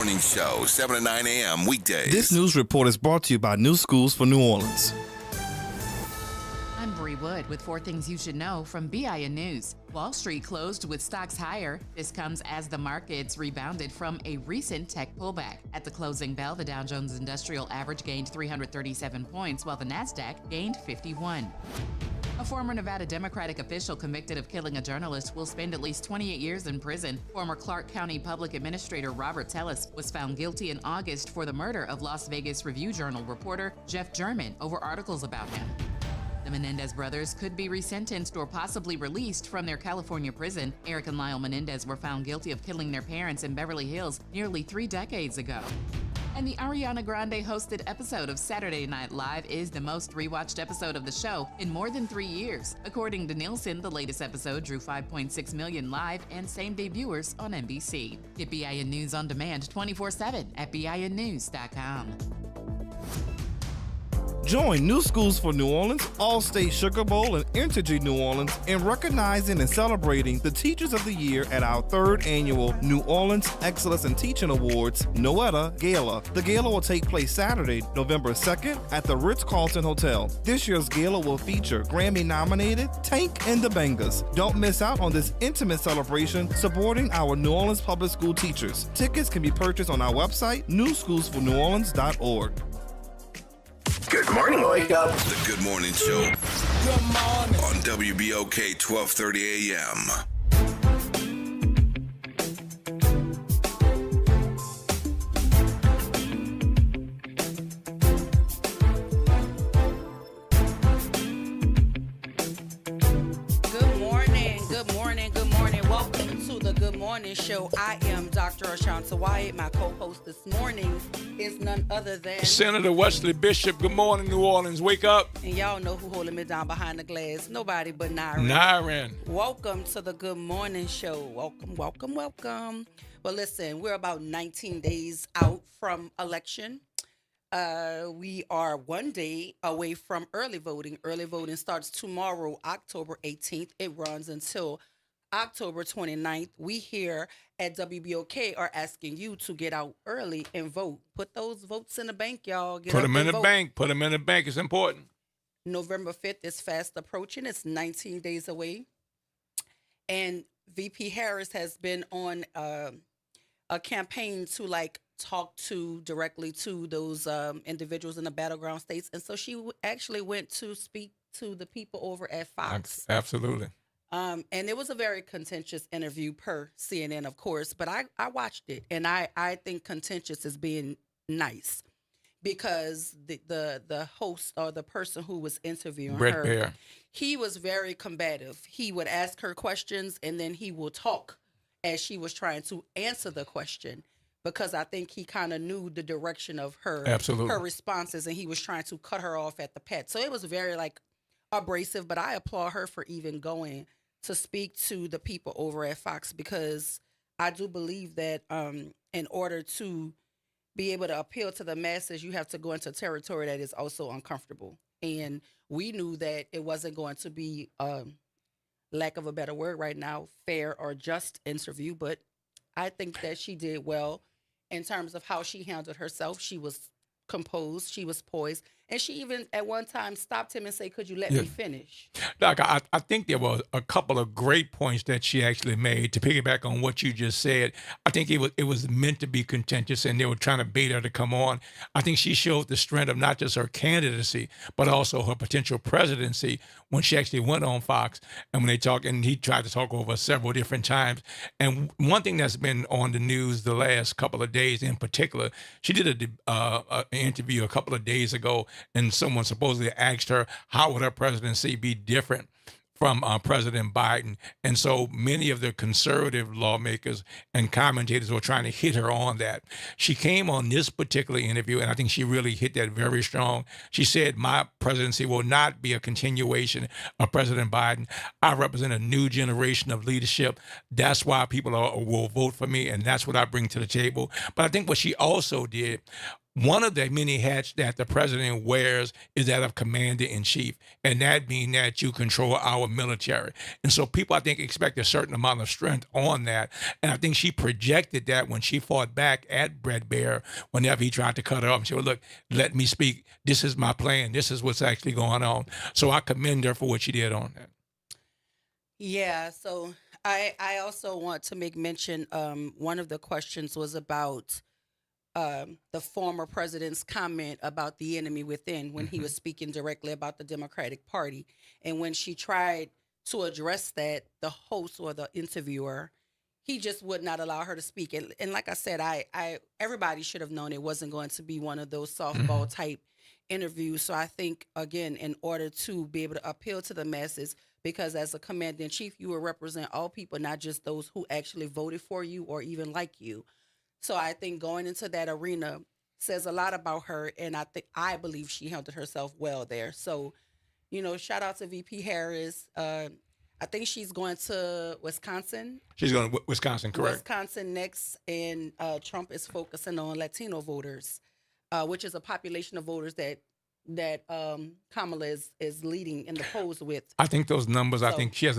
Morning Show, 7 to 9 a.m. weekdays. This news report is brought to you by New Schools for New Orleans. I'm Bree Wood with 4 things you should know from BIN News. Wall Street closed with stocks higher. This comes as the markets rebounded from a recent tech pullback. At the closing bell, the Dow Jones Industrial Average gained 337 points, while the NASDAQ gained 51. A former Nevada Democratic official convicted of killing a journalist will spend at least 28 years in prison. Former Clark County Public Administrator Robert Tellis was found guilty in August for the murder of Las Vegas Review-Journal reporter Jeff German over articles about him. The Menendez brothers could be resentenced or possibly released from their California prison. Eric and Lyle Menendez were found guilty of killing their parents in Beverly Hills nearly 3 decades ago. And the Ariana Grande hosted episode of Saturday Night Live is the most rewatched episode of the show in more than 3 years. According to Nielsen, the latest episode drew 5.6 million live and same-day viewers on NBC. Get BIN News on demand 24/7 at BINnews.com. Join New Schools for New Orleans, All-State Sugar Bowl, and Entergy New Orleans in recognizing and celebrating the Teachers of the Year at our 3rd annual New Orleans Excellence in Teaching Awards, NOETA Gala. The gala will take place Saturday, November 2nd at the Ritz-Carlton Hotel. This year's gala will feature Grammy-nominated Tank and the Bangers. Don't miss out on this intimate celebration supporting our New Orleans public school teachers. Tickets can be purchased on our website, newschoolsforneworleans.org. Good morning, wake up. The Good Morning Show. Good morning. On WBOK 1230 a.m. Welcome to the Good Morning Show. I am Dr. Ashanta Wyatt. My co-host this morning is none other than Senator Wesley Bishop. Good morning, New Orleans. Wake up. And y'all know who holding me down behind the glass. Nobody but Nyron. Nyron. Welcome to the Good Morning Show. Welcome, welcome, welcome. Well, listen, we're about 19 days out from election. We are 1 day away from early voting. Early voting starts tomorrow, October 18th. It runs until October 29th. We here at WBOK are asking you to get out early and vote. Put those votes in the bank, y'all. Put them in the bank. Put them in the bank. It's important. November 5th is fast approaching. It's 19 days away. And VP Harris has been on a campaign to talk directly to those individuals in the battleground states. And so she actually went to speak to the people over at Fox. Absolutely. And it was a very contentious interview per CNN, of course, but I watched it, and I think contentious is being nice because the host or the person who was interviewing Brett her, Baier. He was very combative. He would ask her questions, and then he will talk as she was trying to answer the question because I think he kind of knew the direction of her responses, and he was trying to cut her off at the pass. So it was very abrasive, but I applaud her for even going to speak to the people over at Fox because I do believe that in order to be able to appeal to the masses, you have to go into territory that is also uncomfortable. And we knew that it wasn't going to be, lack of a better word right now, fair or just interview, but I think that she did well in terms of how she handled herself. She was composed, she was poised, and she even at one time stopped him and said, "Could you let me finish?" Doc, I think there were a couple of great points that she actually made to piggyback on what you just said. I think it was meant to be contentious, and they were trying to bait her to come on. I think she showed the strength of not just her candidacy, but also her potential presidency when she actually went on Fox and when they talked, and he tried to talk over several different times. And one thing that's been on the news the last couple of days in particular, she did an interview a couple of days ago, and someone supposedly asked her, how would her presidency be different from President Biden? And so many of the conservative lawmakers and commentators were trying to hit her on that. She came on this particular interview, and I think she really hit that very strong. She said, my presidency will not be a continuation of President Biden. I represent a new generation of leadership. That's why people will vote for me, and that's what I bring to the table. But I think what she also did One of the many hats that the president wears is that of commander-in-chief, and that means that you control our military. And so people, I think, expect a certain amount of strength on that. And I think she projected that when she fought back at Bret Baier whenever he tried to cut her off. She said, look, let me speak. This is my plan. This is what's actually going on. So I commend her for what she did on that. Yeah, so I also want to make mention, one of the questions was about the former president's comment about the enemy within when he was speaking directly about the Democratic Party. And when she tried to address that, the host or the interviewer, he just would not allow her to speak. And like I said, everybody should have known it wasn't going to be one of those softball type interviews. So I think, again, in order to be able to appeal to the masses, because as a commander-in-chief, you will represent all people, not just those who actually voted for you or even like you. So I think going into that arena says a lot about her, and I believe she handled herself well there. So, shout out to VP Harris. I think she's going to Wisconsin. She's going to Wisconsin, correct? Wisconsin next, and Trump is focusing on Latino voters, which is a population of voters that Kamala is leading in the polls with. I think those numbers. I think she has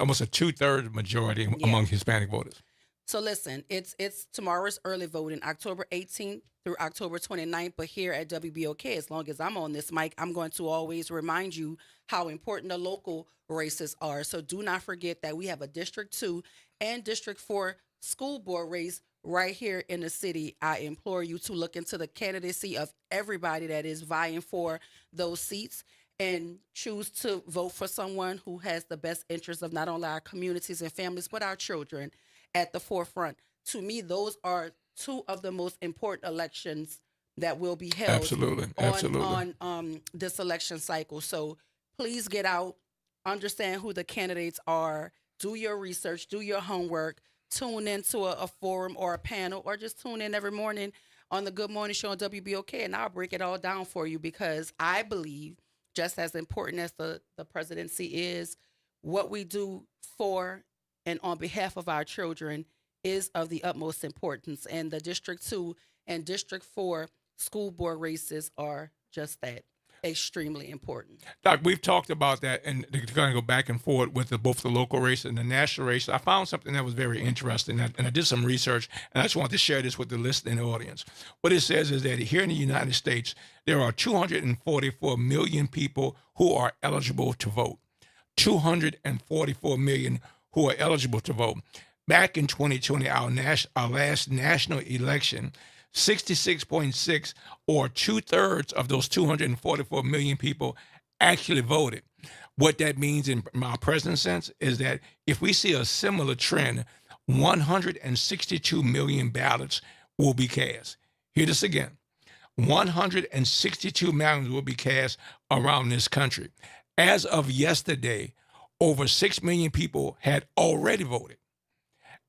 almost a 2/3 majority among Hispanic voters. So listen, it's tomorrow's early voting, October 18th through October 29th. But here at WBOK, as long as I'm on this mic, I'm going to always remind you how important the local races are. So do not forget that we have a District 2 and District 4 school board race right here in the city. I implore you to look into the candidacy of everybody that is vying for those seats and choose to vote for someone who has the best interests of not only our communities and families, but our children at the forefront. To me, those are two of the most important elections that will be held on this election cycle. So please get out, understand who the candidates are, do your research, do your homework, tune into a forum or a panel, or just tune in every morning on the Good Morning Show on WBOK, and I'll break it all down for you, because I believe just as important as the presidency is, what we do for and on behalf of our children is of the utmost importance. And the District 2 and District 4 school board races are just that, extremely important. Doc, we've talked about that, and they're going to go back and forth with both the local race and the national race. I found something that was very interesting, and I did some research, and I just want to share this with the listening audience. What it says is that here in the United States, there are 244 million people who are eligible to vote. 244 million who are eligible to vote. Back in 2020, our last national election, 66.6 or 2/3 of those 244 million people actually voted. What that means in my present sense is that if we see a similar trend, 162 million ballots will be cast. Hear this again. 162 million will be cast around this country. As of yesterday, over 6 million people had already voted.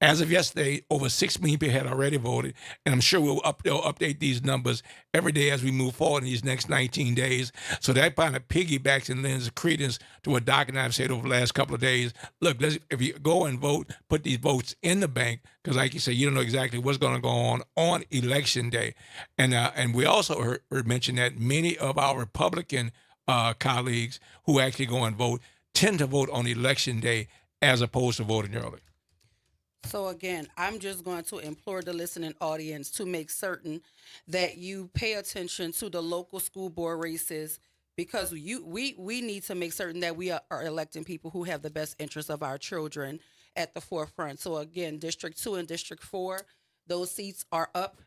As of yesterday, over 6 million people had already voted, and I'm sure they'll update these numbers every day as we move forward in these next 19 days. So that kind of piggybacks and lends credence to what Doc and I have said over the last couple of days. Look, if you go and vote, put these votes in the bank, because like you said, you don't know exactly what's going to go on election day. And we also heard mention that many of our Republican colleagues who actually go and vote tend to vote on election day as opposed to voting early. So again, I'm just going to implore the listening audience to make certain that you pay attention to the local school board races, because we need to make certain that we are electing people who have the best interests of our children at the forefront. So again, District 2 and District 4, those seats are up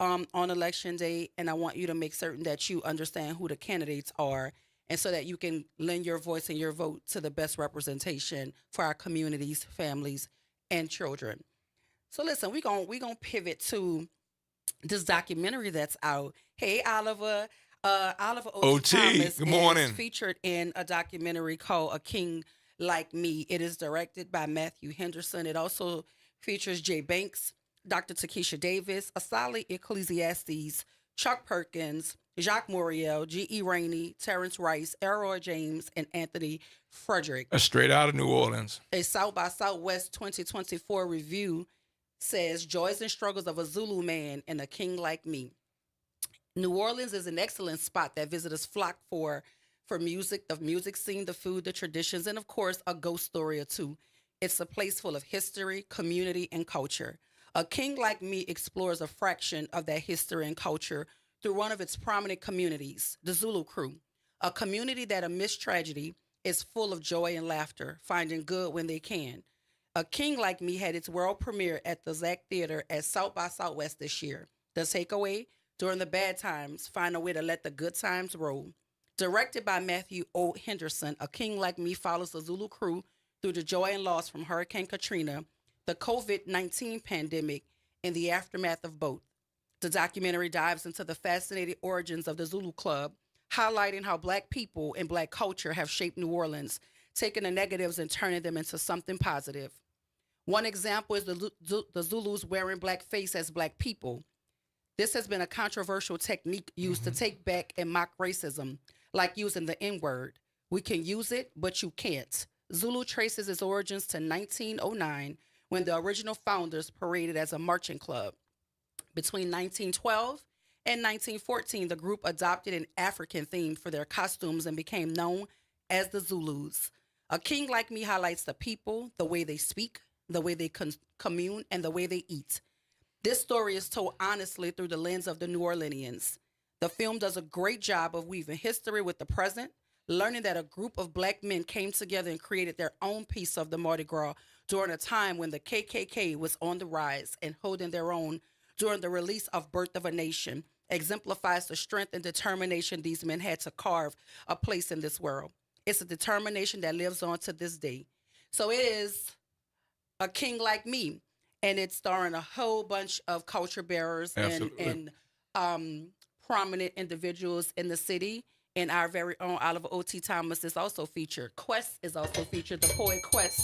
on election day, and I want you to make certain that you understand who the candidates are, and so that you can lend your voice and your vote to the best representation for our communities, families, and children. So listen, we gonna pivot to this documentary that's out. Hey, Oliver. Oliver O.T. Thomas good morning. is featured in a documentary called A King Like Me. It is directed by Matthew Henderson. It also features Jay Banks, Dr. Takesha Davis, Asali Ecclesiastes, Chuck Perkins, Jacques Moriel, G.E. Rainey, Terrence Rice, Elroy James, and Anthony Frederick. Straight out of New Orleans. A South by Southwest 2024 review says, Joys and Struggles of a Zulu Man and a King Like Me. New Orleans is an excellent spot that visitors flock for music, the music scene, the food, the traditions, and of course, a ghost story or two. It's a place full of history, community, and culture. A King Like Me explores a fraction of that history and culture through one of its prominent communities, the Zulu Crew, a community that amidst tragedy is full of joy and laughter, finding good when they can. A King Like Me had its world premiere at the Zach Theater at South by Southwest this year. The takeaway, during the bad times, find a way to let the good times roll. Directed by Matthew O. Henderson, A King Like Me follows the Zulu Crew through the joy and loss from Hurricane Katrina, the COVID-19 pandemic, and the aftermath of both. The documentary dives into the fascinating origins of the Zulu Club, highlighting how Black people and Black culture have shaped New Orleans, taking the negatives and turning them into something positive. One example is the Zulus wearing blackface as Black people. This has been a controversial technique used to take back and mock racism, like using the N-word. We can use it, but you can't. Zulu traces its origins to 1909, when the original founders paraded as a marching club. Between 1912 and 1914, the group adopted an African theme for their costumes and became known as the Zulus. A King Like Me highlights the people, the way they speak, the way they commune, and the way they eat. This story is told honestly through the lens of the New Orleanians. The film does a great job of weaving history with the present, learning that a group of Black men came together and created their own piece of the Mardi Gras during a time when the KKK was on the rise, and holding their own during the release of Birth of a Nation exemplifies the strength and determination these men had to carve a place in this world. It's a determination that lives on to this day. So it is A King Like Me, and it's starring a whole bunch of culture bearers and prominent individuals in the city. And our very own Oliver O.T. Thomas is also featured. Quest is also featured. The poet Quest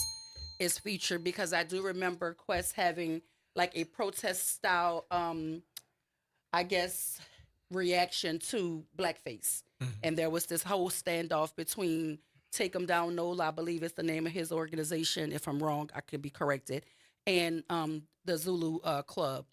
is featured, because I do remember Quest having like a protest style, I guess, reaction to blackface. Mm-hmm. And there was this whole standoff between Take 'em Down NOLA, I believe is the name of his organization. If I'm wrong, I could be corrected. And the Zulu Club.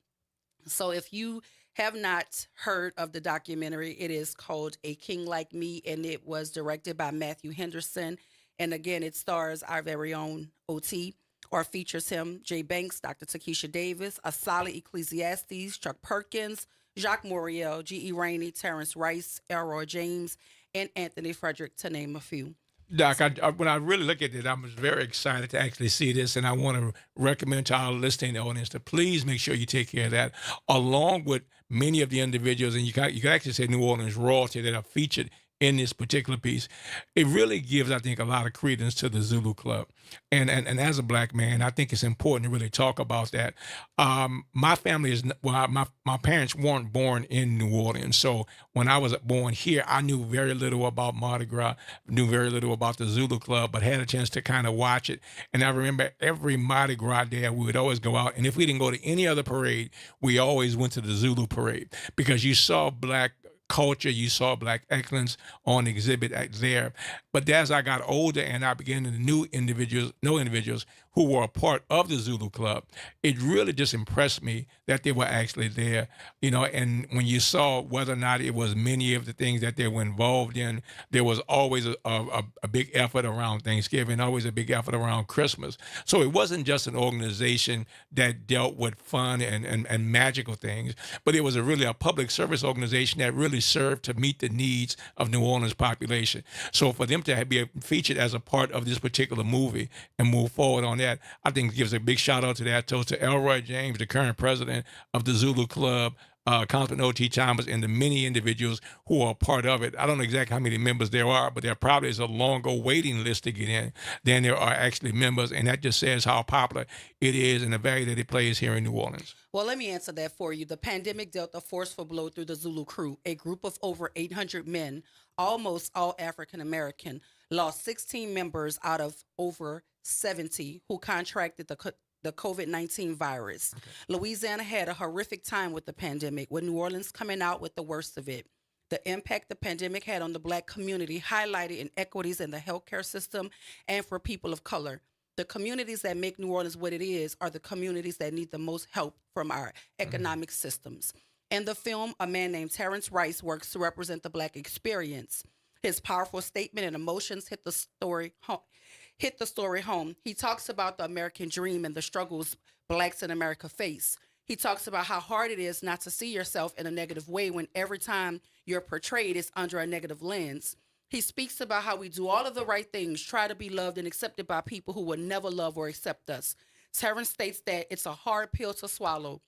So if you have not heard of the documentary, it is called A King Like Me, and it was directed by Matthew Henderson. And again, it stars our very own OT, or features him, Jay Banks, Dr. Takesha Davis, Asali Ecclesiastes, Chuck Perkins, Jacques Moriel, G.E. Rainey, Terrence Rice, Elroy James, and Anthony Frederick, to name a few. Doc, when I really look at it, I was very excited to actually see this, and I want to recommend to our listening audience to please make sure you take care of that, along with many of the individuals, and you can actually say New Orleans royalty that are featured in this particular piece. It really gives, I think, a lot of credence to the Zulu Club. And as a Black man, I think it's important to really talk about that. My family is, well, my parents weren't born in New Orleans. So when I was born here, I knew very little about Mardi Gras, knew very little about the Zulu Club, but had a chance to kind of watch it. And I remember every Mardi Gras day, we would always go out. And if we didn't go to any other parade, we always went to the Zulu parade, because you saw Black culture, you saw Black excellence on exhibit there. But as I got older and I began to know individuals who were a part of the Zulu Club, it really just impressed me that they were actually there, and when you saw whether or not it was many of the things that they were involved in, there was always a big effort around Thanksgiving, always a big effort around Christmas. So it wasn't just an organization that dealt with fun and magical things, but it was really a public service organization that really served to meet the needs of New Orleans population. So for them to be featured as a part of this particular movie and move forward on that, I think gives a big shout out to that. So to Elroy James, the current president of the Zulu Club, Councilman O.T. Thomas, and the many individuals who are part of it. I don't know exactly how many members there are, but there probably is a longer waiting list to get in than there are actually members. And that just says how popular it is and the value that it plays here in New Orleans. Well, let me answer that for you. The pandemic dealt a forceful blow through the Zulu Crew. A group of over 800 men, almost all African American, lost 16 members out of over 70 who contracted the COVID-19 virus. Okay. Louisiana had a horrific time with the pandemic, with New Orleans coming out with the worst of it. The impact the pandemic had on the Black community highlighted inequities in the healthcare system and for people of color. The communities that make New Orleans what it is are the communities that need the most help from our economic systems. In the film, a man named Terrence Rice works to represent the Black experience. His powerful statement and emotions hit the story home. He talks about the American dream and the struggles Blacks in America face. He talks about how hard it is not to see yourself in a negative way when every time you're portrayed is under a negative lens. He speaks about how we do all of the right things, try to be loved and accepted by people who will never love or accept us. Terrence states that it's a hard pill to swallow.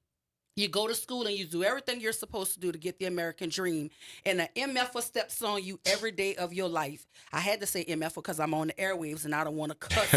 You go to school and you do everything you're supposed to do to get the American dream. And the MF steps on you every day of your life. I had to say MF because I'm on the airwaves and I don't want to cuss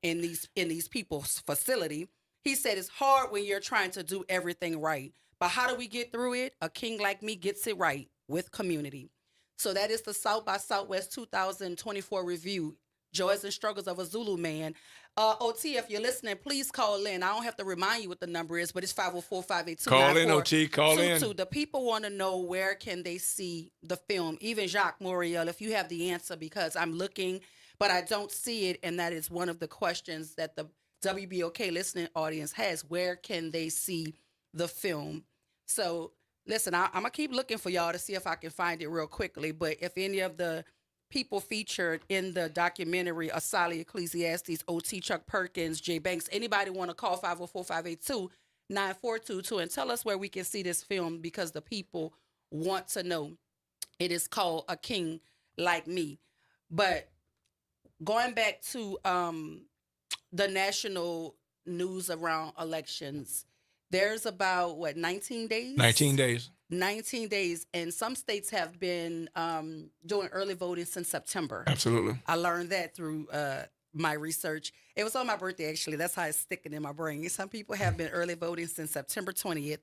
in these people's facility. He said it's hard when you're trying to do everything right. But how do we get through it? A king like me gets it right with community. So that is the South by Southwest 2024 review, Joys and Struggles of a Zulu Man. OT, if you're listening, please call in. I don't have to remind you what the number is, but it's 504-582-9422. Call in, OT, call in. The people want to know where can they see the film. Even Jacques Moriel, if you have the answer, because I'm looking, but I don't see it, and that is one of the questions that the WBOK listening audience has. Where can they see the film? So listen, I'm going to keep looking for y'all to see if I can find it real quickly, but if any of the people featured in the documentary, Asali Ecclesiastes, OT Chuck Perkins, Jay Banks, anybody want to call 504-582-9422 and tell us where we can see this film, because the people want to know. It is called A King Like Me. But going back to the national news around elections, there's about, 19 days? 19 days. 19 days, and some states have been doing early voting since September. Absolutely. I learned that through my research. It was on my birthday, actually. That's how it's sticking in my brain. Some people have been early voting since September 20th.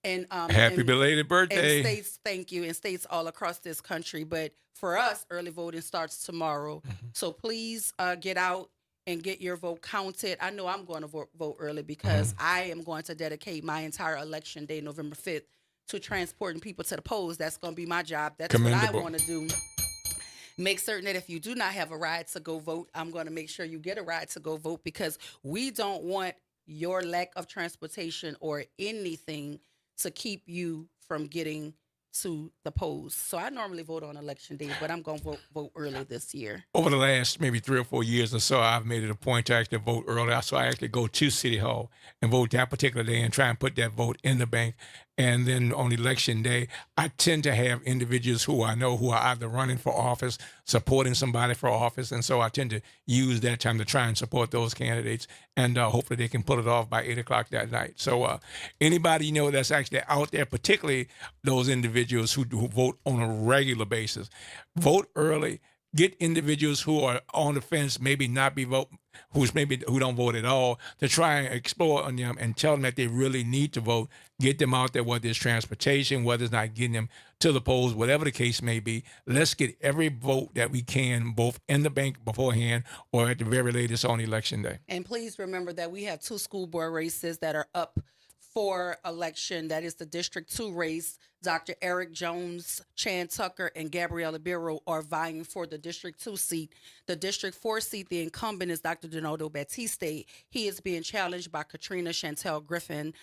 And Happy belated birthday. And states, thank you, and states all across this country. But for us, early voting starts tomorrow. Mm-hmm. So please get out and get your vote counted. I know I'm going to vote early because I am going to dedicate my entire election day, November 5th, to transporting people to the polls. That's going to be my job. That's what I want to do. Make certain that if you do not have a ride to go vote, I'm going to make sure you get a ride to go vote, because we don't want your lack of transportation or anything to keep you from getting to the polls. So I normally vote on election day, but I'm going to vote early this year. Over the last maybe 3 or 4 years or so, I've made it a point to actually vote early. So I actually go to City Hall and vote that particular day and try and put that vote in the bank. And then on election day, I tend to have individuals who I know who are either running for office, supporting somebody for office. And so I tend to use that time to try and support those candidates. And hopefully they can pull it off by 8 o'clock that night. So anybody that's actually out there, particularly those individuals who vote on a regular basis, vote early. Get individuals who are on the fence, maybe not be vote, who don't vote at all, to try and explore on them and tell them that they really need to vote. Get them out there, whether it's transportation, whether it's not getting them to the polls, whatever the case may be. Let's get every vote that we can, both in the bank beforehand or at the very latest on election day. And please remember that we have 2 school board races that are up for election. That is the District 2 race. Dr. Eric Jones, Chan Tucker, and Gabriella Biro are vying for the District 2 seat. The District 4 seat, the incumbent is Dr. Donaldo Batiste. He is being challenged by Katrina Chantel Griffin.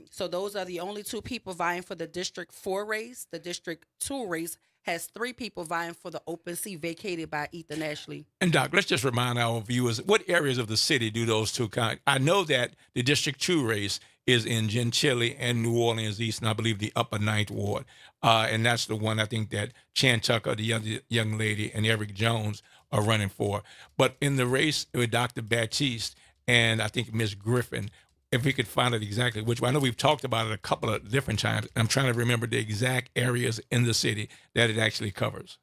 So those are the only 2 people vying for the District 4 race. The District 2 race has 3 people vying for the open seat vacated by Ethan Ashley. And Doc, let's just remind our viewers, what areas of the city do those 2 count? I know that the District 2 race is in Gentilly and New Orleans East, and I believe the Upper Ninth Ward. And that's the one I think that Chan Tucker, the young lady, and Eric Jones are running for. But in the race with Dr. Batiste and I think Ms. Griffin, if we could find out exactly which one. I know we've talked about it a couple of different times. I'm trying to remember the exact areas in the city that it actually covers.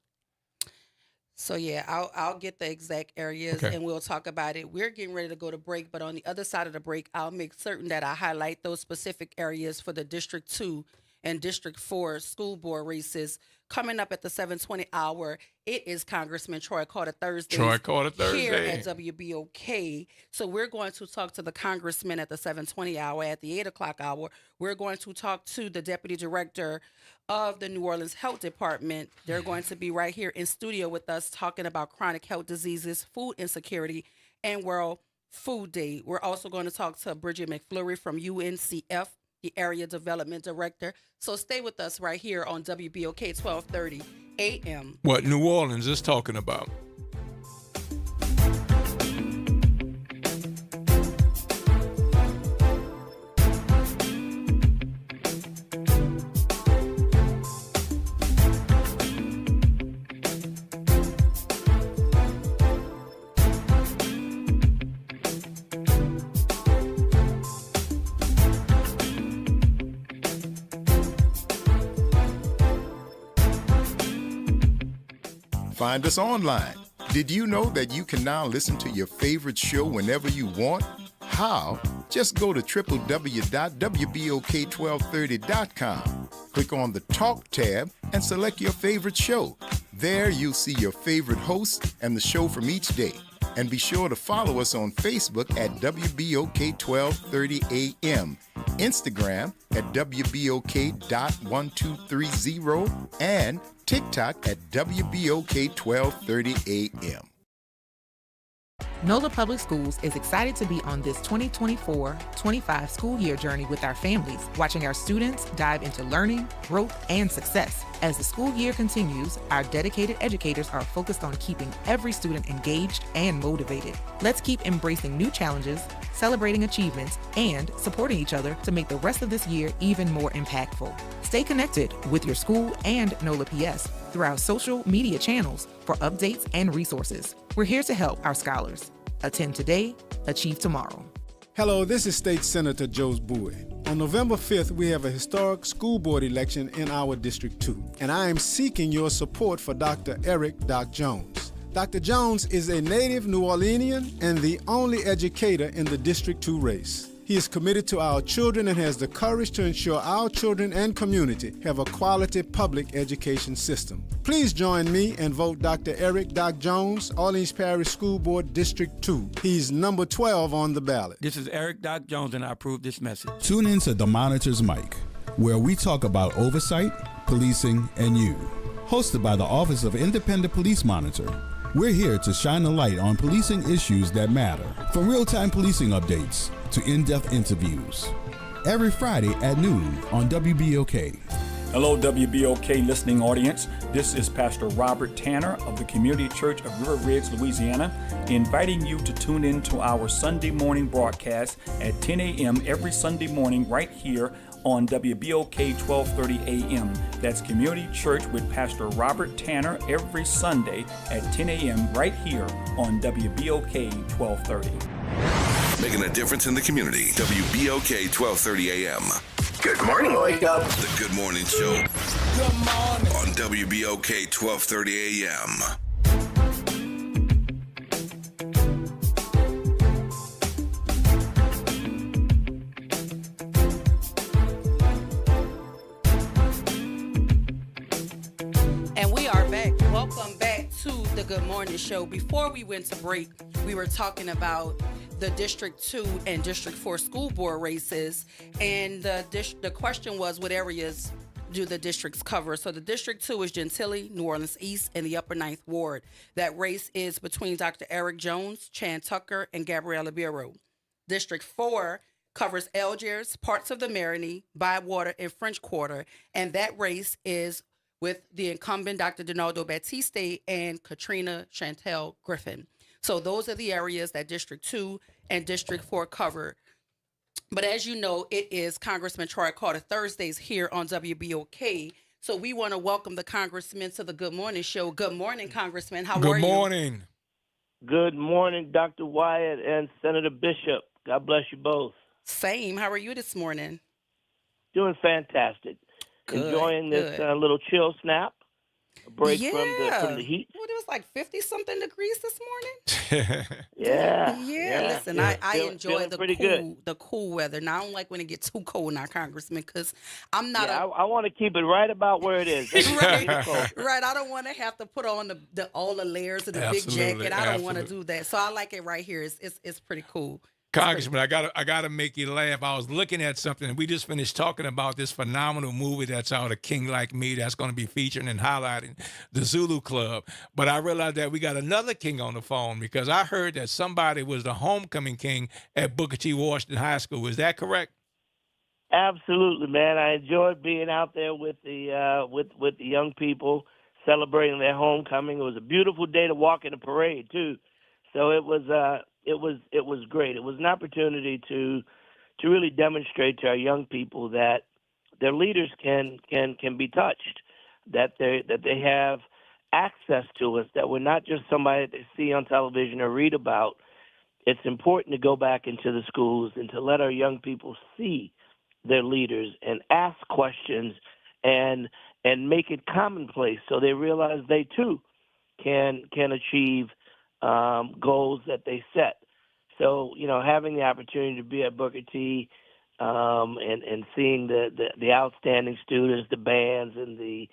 So, yeah, I'll get the exact areas and we'll talk about it. We're getting ready to go to break, but on the other side of the break, I'll make certain that I highlight those specific areas for the District 2 and District 4 school board races. Coming up at the 7:20 hour, it is Congressman Troy Carter Thursday. Here at WBOK. So we're going to talk to the congressman at the 7:20 hour. At the 8 o'clock hour, we're going to talk to the deputy director of the New Orleans Health Department. They're going to be right here in studio with us talking about chronic health diseases, food insecurity, and World Food Day. We're also going to talk to Bridget McFlurry from UNCF the Area Development Director. So stay with us right here on WBOK 1230 AM. What New Orleans is talking about. Find us online. Did you know that you can now listen to your favorite show whenever you want? How? Just go to www.wbok1230.com. Click on the Talk tab and select your favorite show. There you'll see your favorite host and the show from each day. And be sure to follow us on Facebook at WBOK1230AM, Instagram at WBOK.1230, and TikTok at WBOK1230AM. NOLA Public Schools is excited to be on this 2024-25 school year journey with our families, watching our students dive into learning, growth, and success. As the school year continues, our dedicated educators are focused on keeping every student engaged and motivated. Let's keep embracing new challenges, celebrating achievements, and supporting each other to make the rest of this year even more impactful. Stay connected with your school and NOLA PS through our social media channels for updates and resources. We're here to help our scholars. Attend today, achieve tomorrow. Hello, this is State Senator Joe Bowie. On November 5th, we have a historic school board election in our District 2, and I am seeking your support for Dr. Eric Doc Jones. Dr. Jones is a native New Orleanian and the only educator in the District 2 race. He is committed to our children and has the courage to ensure our children and community have a quality public education system. Please join me and vote Dr. Eric Doc Jones, Orleans Parish School Board District 2. He's number 12 on the ballot. This is Eric Doc Jones, and I approve this message. Tune in to The Monitor's Mic, where we talk about oversight, policing, and you. Hosted by the Office of Independent Police Monitor, we're here to shine a light on policing issues that matter. From real-time policing updates to in-depth interviews. Every Friday at noon on WBOK. Hello, WBOK listening audience. This is Pastor Robert Tanner of the Community Church of River Ridge, Louisiana, inviting you to tune in to our Sunday morning broadcast at 10 a.m. every Sunday morning right here on WBOK 1230 AM. That's Community Church with Pastor Robert Tanner every Sunday at 10 a.m. right here on WBOK 1230. Making a difference in the community. WBOK 1230 AM. Good morning, Wake Up. The Good Morning Show. Good morning. On WBOK 1230 AM. Welcome back to the Good Morning Show. Before we went to break, we were talking about the District 2 and District 4 school board races, and the question was, what areas do the districts cover? So the District 2 is Gentilly, New Orleans East, and the Upper Ninth Ward. That race is between Dr. Eric Jones, Chan Tucker, and Gabriella Biro. District 4 covers Algiers, parts of the Marigny, Bywater, and French Quarter, and that race is with the incumbent Dr. Donaldo Batiste and Katrina Chantel Griffin. So those are the areas that District 2 and District 4 cover. But as you know, it is Congressman Troy Carter Thursdays here on WBOK. So we want to welcome the Congressman to the Good Morning Show. Good morning, Congressman. How are you? Good morning. Good morning, Dr. Wyatt and Senator Bishop. God bless you both. Same. How are you this morning? Doing fantastic. Good, enjoying this little chill snap, a break from the heat. Well, it was like 50-something degrees this morning. Yeah. Listen, I enjoy the cool weather. Now, I don't like when it gets too cold now, Congressman, because I'm not. I want to keep it right about where it is. Right. I don't want to have to put on all the layers of the big jacket. I don't want to do that. So I like it right here. It's pretty cool. Congressman, I gotta make you laugh. I was looking at something, and we just finished talking about this phenomenal movie that's out, A King Like Me, that's going to be featuring and highlighting the Zulu Club. But I realized that we got another king on the phone, because I heard that somebody was the homecoming king at Booker T. Washington High School. Is that correct? Absolutely, man. I enjoyed being out there with the with the young people celebrating their homecoming. It was a beautiful day to walk in the parade too, so it was great. It was an opportunity to really demonstrate to our young people that their leaders can be touched, that they have access to us, that we're not just somebody that they see on television or read about. It's important to go back into the schools and to let our young people see their leaders and ask questions and make it commonplace so they realize they too can achieve goals that they set. So, having the opportunity to be at Booker T and seeing the outstanding students, the bands and the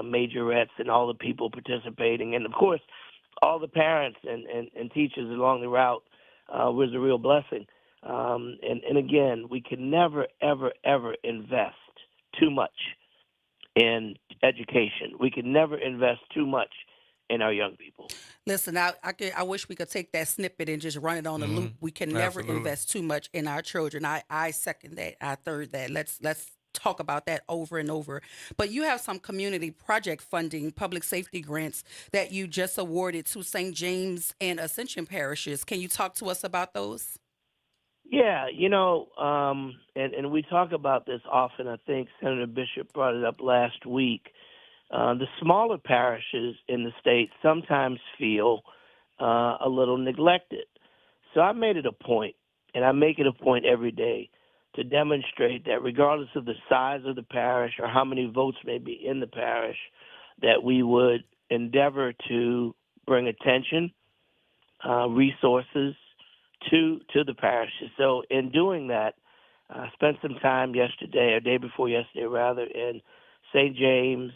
majorettes and all the people participating, and of course all the parents and teachers along the route was a real blessing. And again, we can never, ever, ever invest too much in education. We can never invest too much in our young people. Listen, I wish we could take that snippet and just run it on a loop. We can never invest too much in our children. I second that. I third that. Let's talk about that over and over. But you have some community project funding, public safety grants that you just awarded to St. James and Ascension parishes. Can you talk to us about those? Yeah, and we talk about this often. I think Senator Bishop brought it up last week. The smaller parishes in the state sometimes feel a little neglected. So I made it a point, and I make it a point every day, to demonstrate that regardless of the size of the parish or how many votes may be in the parish, that we would endeavor to bring attention, resources to the parishes. So in doing that, I spent some time yesterday, or day before yesterday rather, in St. James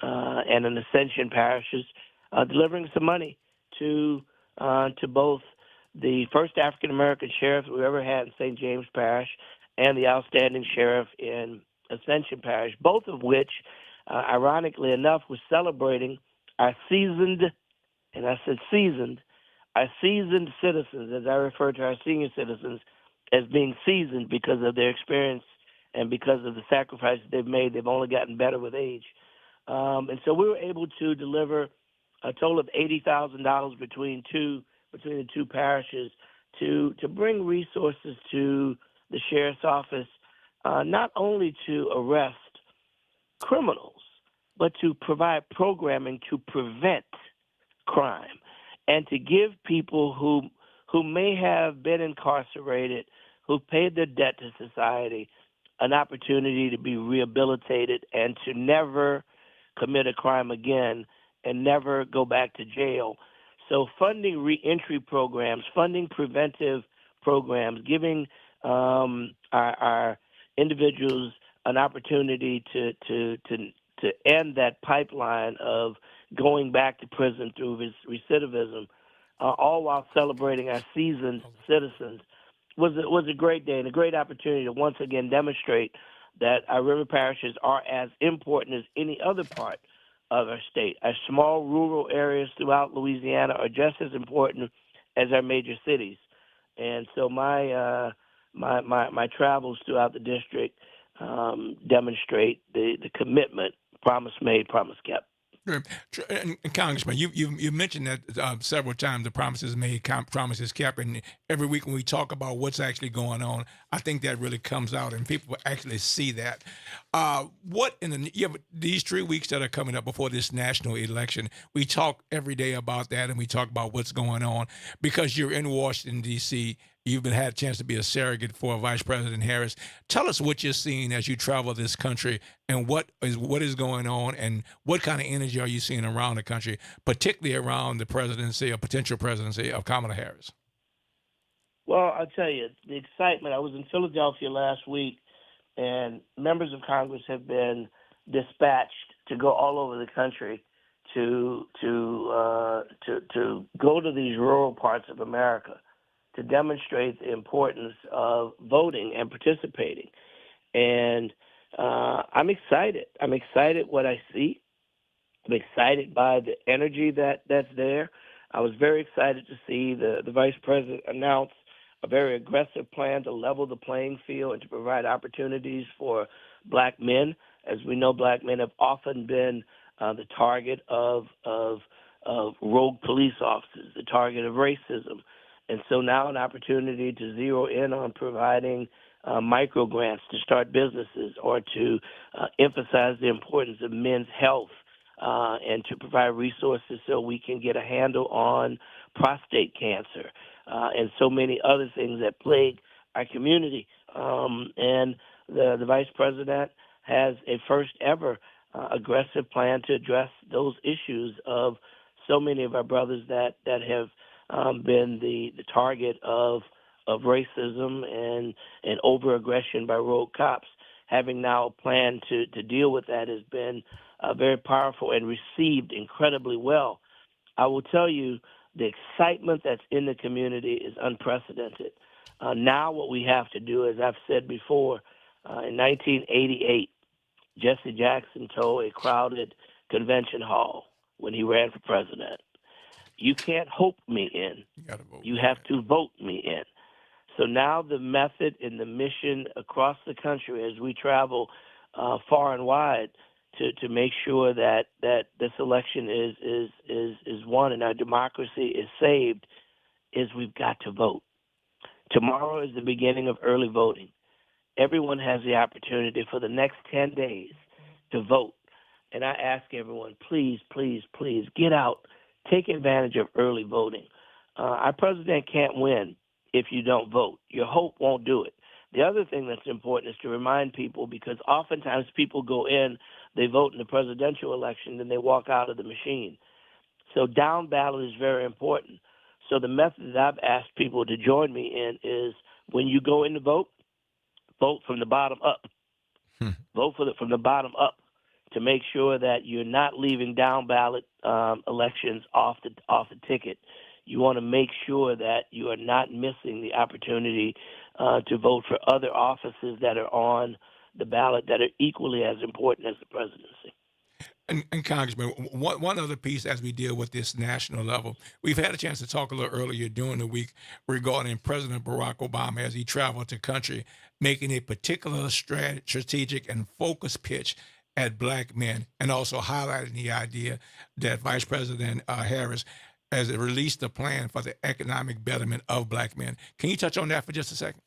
and in Ascension parishes, delivering some money to both the first African-American sheriff we ever had in St. James Parish and the outstanding sheriff in Ascension Parish, both of which, ironically enough, was celebrating our seasoned, and I said seasoned, our seasoned citizens, as I refer to our senior citizens, as being seasoned because of their experience and because of the sacrifices they've made. They've only gotten better with age. And so we were able to deliver a total of $80,000 between the two parishes to bring resources to the sheriff's office, not only to arrest criminals, but to provide programming to prevent crime and to give people who may have been incarcerated, who've paid their debt to society, an opportunity to be rehabilitated and to never commit a crime again and never go back to jail. So funding reentry programs, funding preventive programs, giving our individuals an opportunity to end that pipeline of going back to prison through recidivism, all while celebrating our seasoned citizens, was a great day and a great opportunity to once again demonstrate that our river parishes are as important as any other part of our state. Our small rural areas throughout Louisiana are just as important as our major cities. And so my travels throughout the district demonstrate the commitment, promise made, promise kept. And Congressman, you mentioned that several times, the promises made, promises kept, and every week when we talk about what's actually going on, I think that really comes out and people actually see that. These 3 weeks that are coming up before this national election, we talk every day about that, and we talk about what's going on because you're in Washington, D.C., you've had a chance to be a surrogate for Vice President Harris. Tell us what you're seeing as you travel this country and what is going on and what kind of energy are you seeing around the country, particularly around the presidency or potential presidency of Kamala Harris? Well, I'll tell you, the excitement. I was in Philadelphia last week, and members of Congress have been dispatched to go all over the country to go to these rural parts of America to demonstrate the importance of voting and participating. And I'm excited. I'm excited what I see. I'm excited by the energy that's there. I was very excited to see the Vice President announce a very aggressive plan to level the playing field and to provide opportunities for black men. As we know, black men have often been the target of rogue police officers, the target of racism. And so now an opportunity to zero in on providing micro grants to start businesses or to emphasize the importance of men's health and to provide resources so we can get a handle on prostate cancer and so many other things that plague our community. And the vice president has a first ever aggressive plan to address those issues of so many of our brothers that have been the target of racism and over-aggression by rogue cops. Having now a plan to deal with that has been very powerful and received incredibly well. I will tell you, the excitement that's in the community is unprecedented. Now what we have to do, as I've said before, in 1988, Jesse Jackson told a crowded convention hall when he ran for president, "You can't hope me in. You have to vote me in." So now the method and the mission across the country as we travel far and wide to make sure that this election is won and our democracy is saved is we've got to vote. Tomorrow is the beginning of early voting. Everyone has the opportunity for the next 10 days to vote. And I ask everyone, please, please, please get out. Take advantage of early voting. Our president can't win if you don't vote. Your hope won't do it. The other thing that's important is to remind people, because oftentimes people go in, they vote in the presidential election, then they walk out of the machine. So down ballot is very important. So the method that I've asked people to join me in is when you go in to vote from the bottom up. Vote from the bottom up to make sure that you're not leaving down ballot elections off the ticket. You want to make sure that you are not missing the opportunity to vote for other offices that are on the ballot that are equally as important as the presidency. And Congressman, one other piece as we deal with this national level, we've had a chance to talk a little earlier during the week regarding President Barack Obama as he traveled the country, making a particular strategic and focused pitch at black men, and also highlighting the idea that Vice President Harris has released a plan for the economic betterment of black men. Can you touch on that for just a second?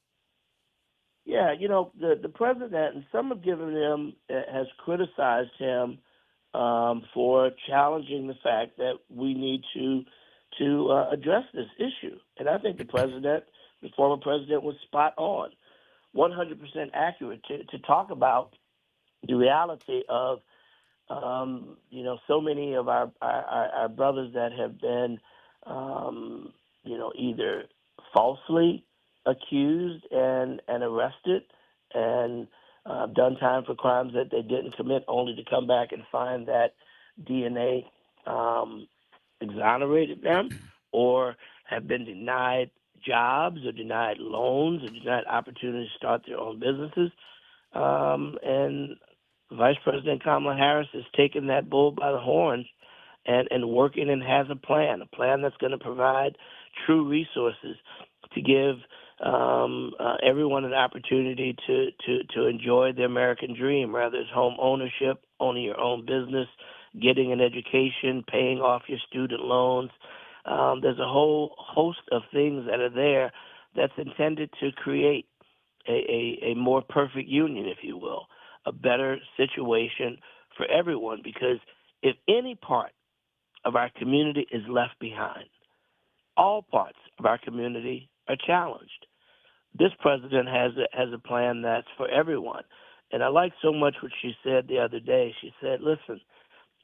Yeah, the president, and some have given him, has criticized him for challenging the fact that we need to address this issue. And I think the former president, was spot on, 100% accurate to talk about the reality of, so many of our brothers that have been, either falsely accused and arrested and done time for crimes that they didn't commit, only to come back and find that DNA exonerated them, or have been denied jobs or denied loans or denied opportunities to start their own businesses. And Vice President Kamala Harris has taken that bull by the horns and working and has a plan that's going to provide true resources to give everyone an opportunity to enjoy the American dream, whether it's home ownership, owning your own business, getting an education, paying off your student loans. There's a whole host of things that are there that's intended to create a more perfect union, if you will, a better situation for everyone. Because if any part of our community is left behind, all parts of our community are challenged. This president has a plan that's for everyone. And I like so much what she said the other day. She said, listen,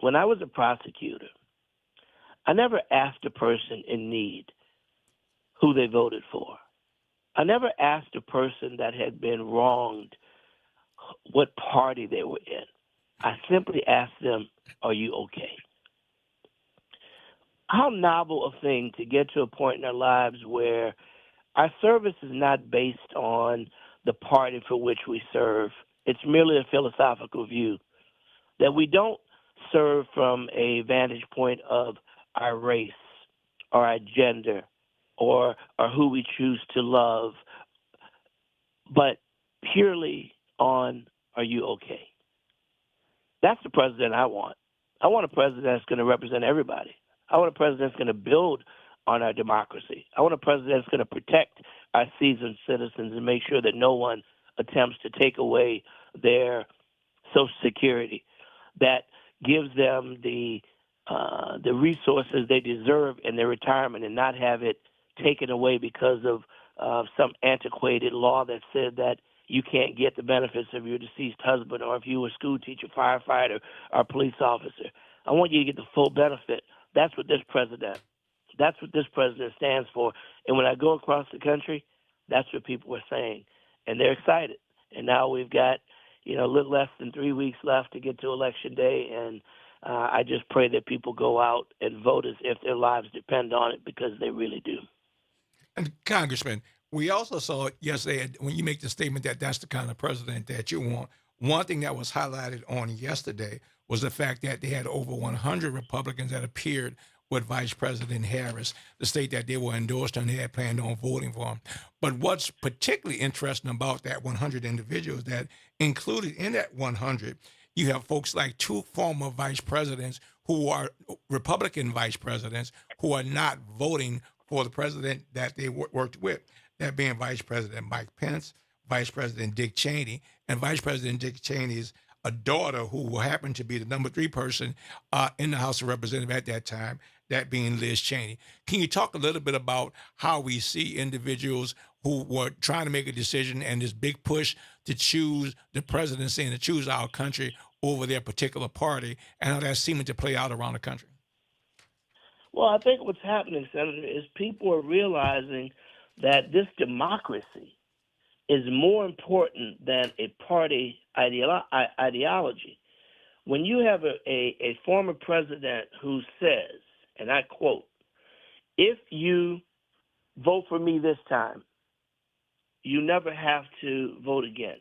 when I was a prosecutor, I never asked a person in need who they voted for. I never asked a person that had been wronged what party they were in. I simply asked them, are you okay? How novel a thing to get to a point in our lives where our service is not based on the party for which we serve. It's merely a philosophical view, that we don't serve from a vantage point of our race or our gender or who we choose to love, but purely on, are you okay? That's the president I want. I want a president that's going to represent everybody. I want a president that's going to build on our democracy. I want a president that's going to protect our seasoned citizens and make sure that no one attempts to take away their Social Security, that gives them the resources they deserve in their retirement and not have it taken away because of some antiquated law that said that you can't get the benefits of your deceased husband, or if you were a school teacher, firefighter, or police officer. I want you to get the full benefit. That's what this president stands for. And when I go across the country, that's what people are saying. And they're excited. And now we've got, a little less than 3 weeks left to get to Election Day. And I just pray that people go out and vote as if their lives depend on it, because they really do. And Congressman, we also saw yesterday when you make the statement that that's the kind of president that you want. One thing that was highlighted on yesterday was the fact that they had over 100 Republicans that appeared with Vice President Harris, the state that they were endorsed and they had planned on voting for him. But what's particularly interesting about that 100 individuals, that included in that 100, you have folks like two former vice presidents who are Republican vice presidents who are not voting for the president that they worked with, that being Vice President Mike Pence, Vice President Dick Cheney, and Vice President Dick Cheney's a daughter who happened to be the number 3 person in the House of Representatives at that time, that being Liz Cheney. Can you talk a little bit about how we see individuals who were trying to make a decision and this big push to choose the presidency and to choose our country over their particular party, and how that's seeming to play out around the country? Well, I think what's happening, Senator, is people are realizing that this democracy is more important than a party ideology. When you have a former president who says, and I quote, "If you vote for me this time, you never have to vote again."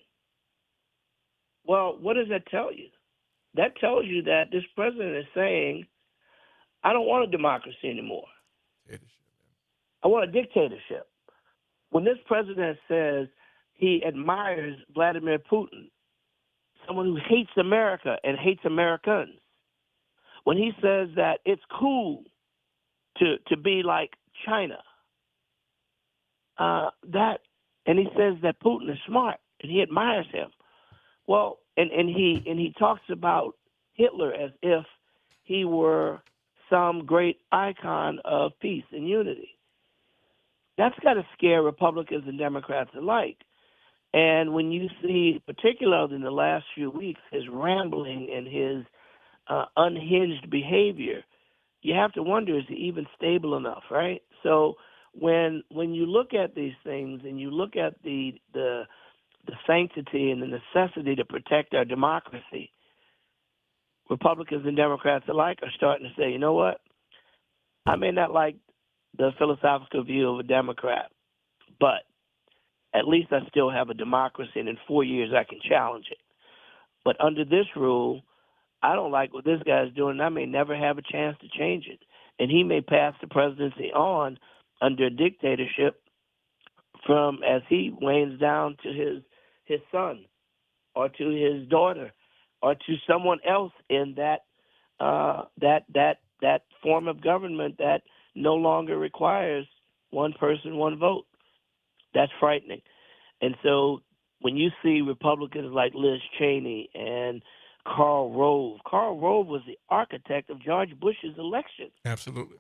Well, what does that tell you? That tells you that this president is saying, I don't want a democracy anymore. I want a dictatorship. When this president says he admires Vladimir Putin, someone who hates America and hates Americans, when he says that it's cool to be like China, and he says that Putin is smart and he admires him. Well, and he talks about Hitler as if he were some great icon of peace and unity. That's got to scare Republicans and Democrats alike. And when you see, particularly in the last few weeks, his rambling and his unhinged behavior, you have to wonder, is he even stable enough, right? So when you look at these things and you look at the sanctity and the necessity to protect our democracy, Republicans and Democrats alike are starting to say, you know what? I may not like the philosophical view of a Democrat, but at least I still have a democracy, and in 4 years I can challenge it. But under this rule, I don't like what this guy's doing, and I may never have a chance to change it. And he may pass the presidency on under a dictatorship from as he wanes down to his son or to his daughter or to someone else in that form of government that no longer requires one person, one vote. That's frightening. And so when you see Republicans like Liz Cheney and Karl Rove was the architect of George Bush's election. Absolutely.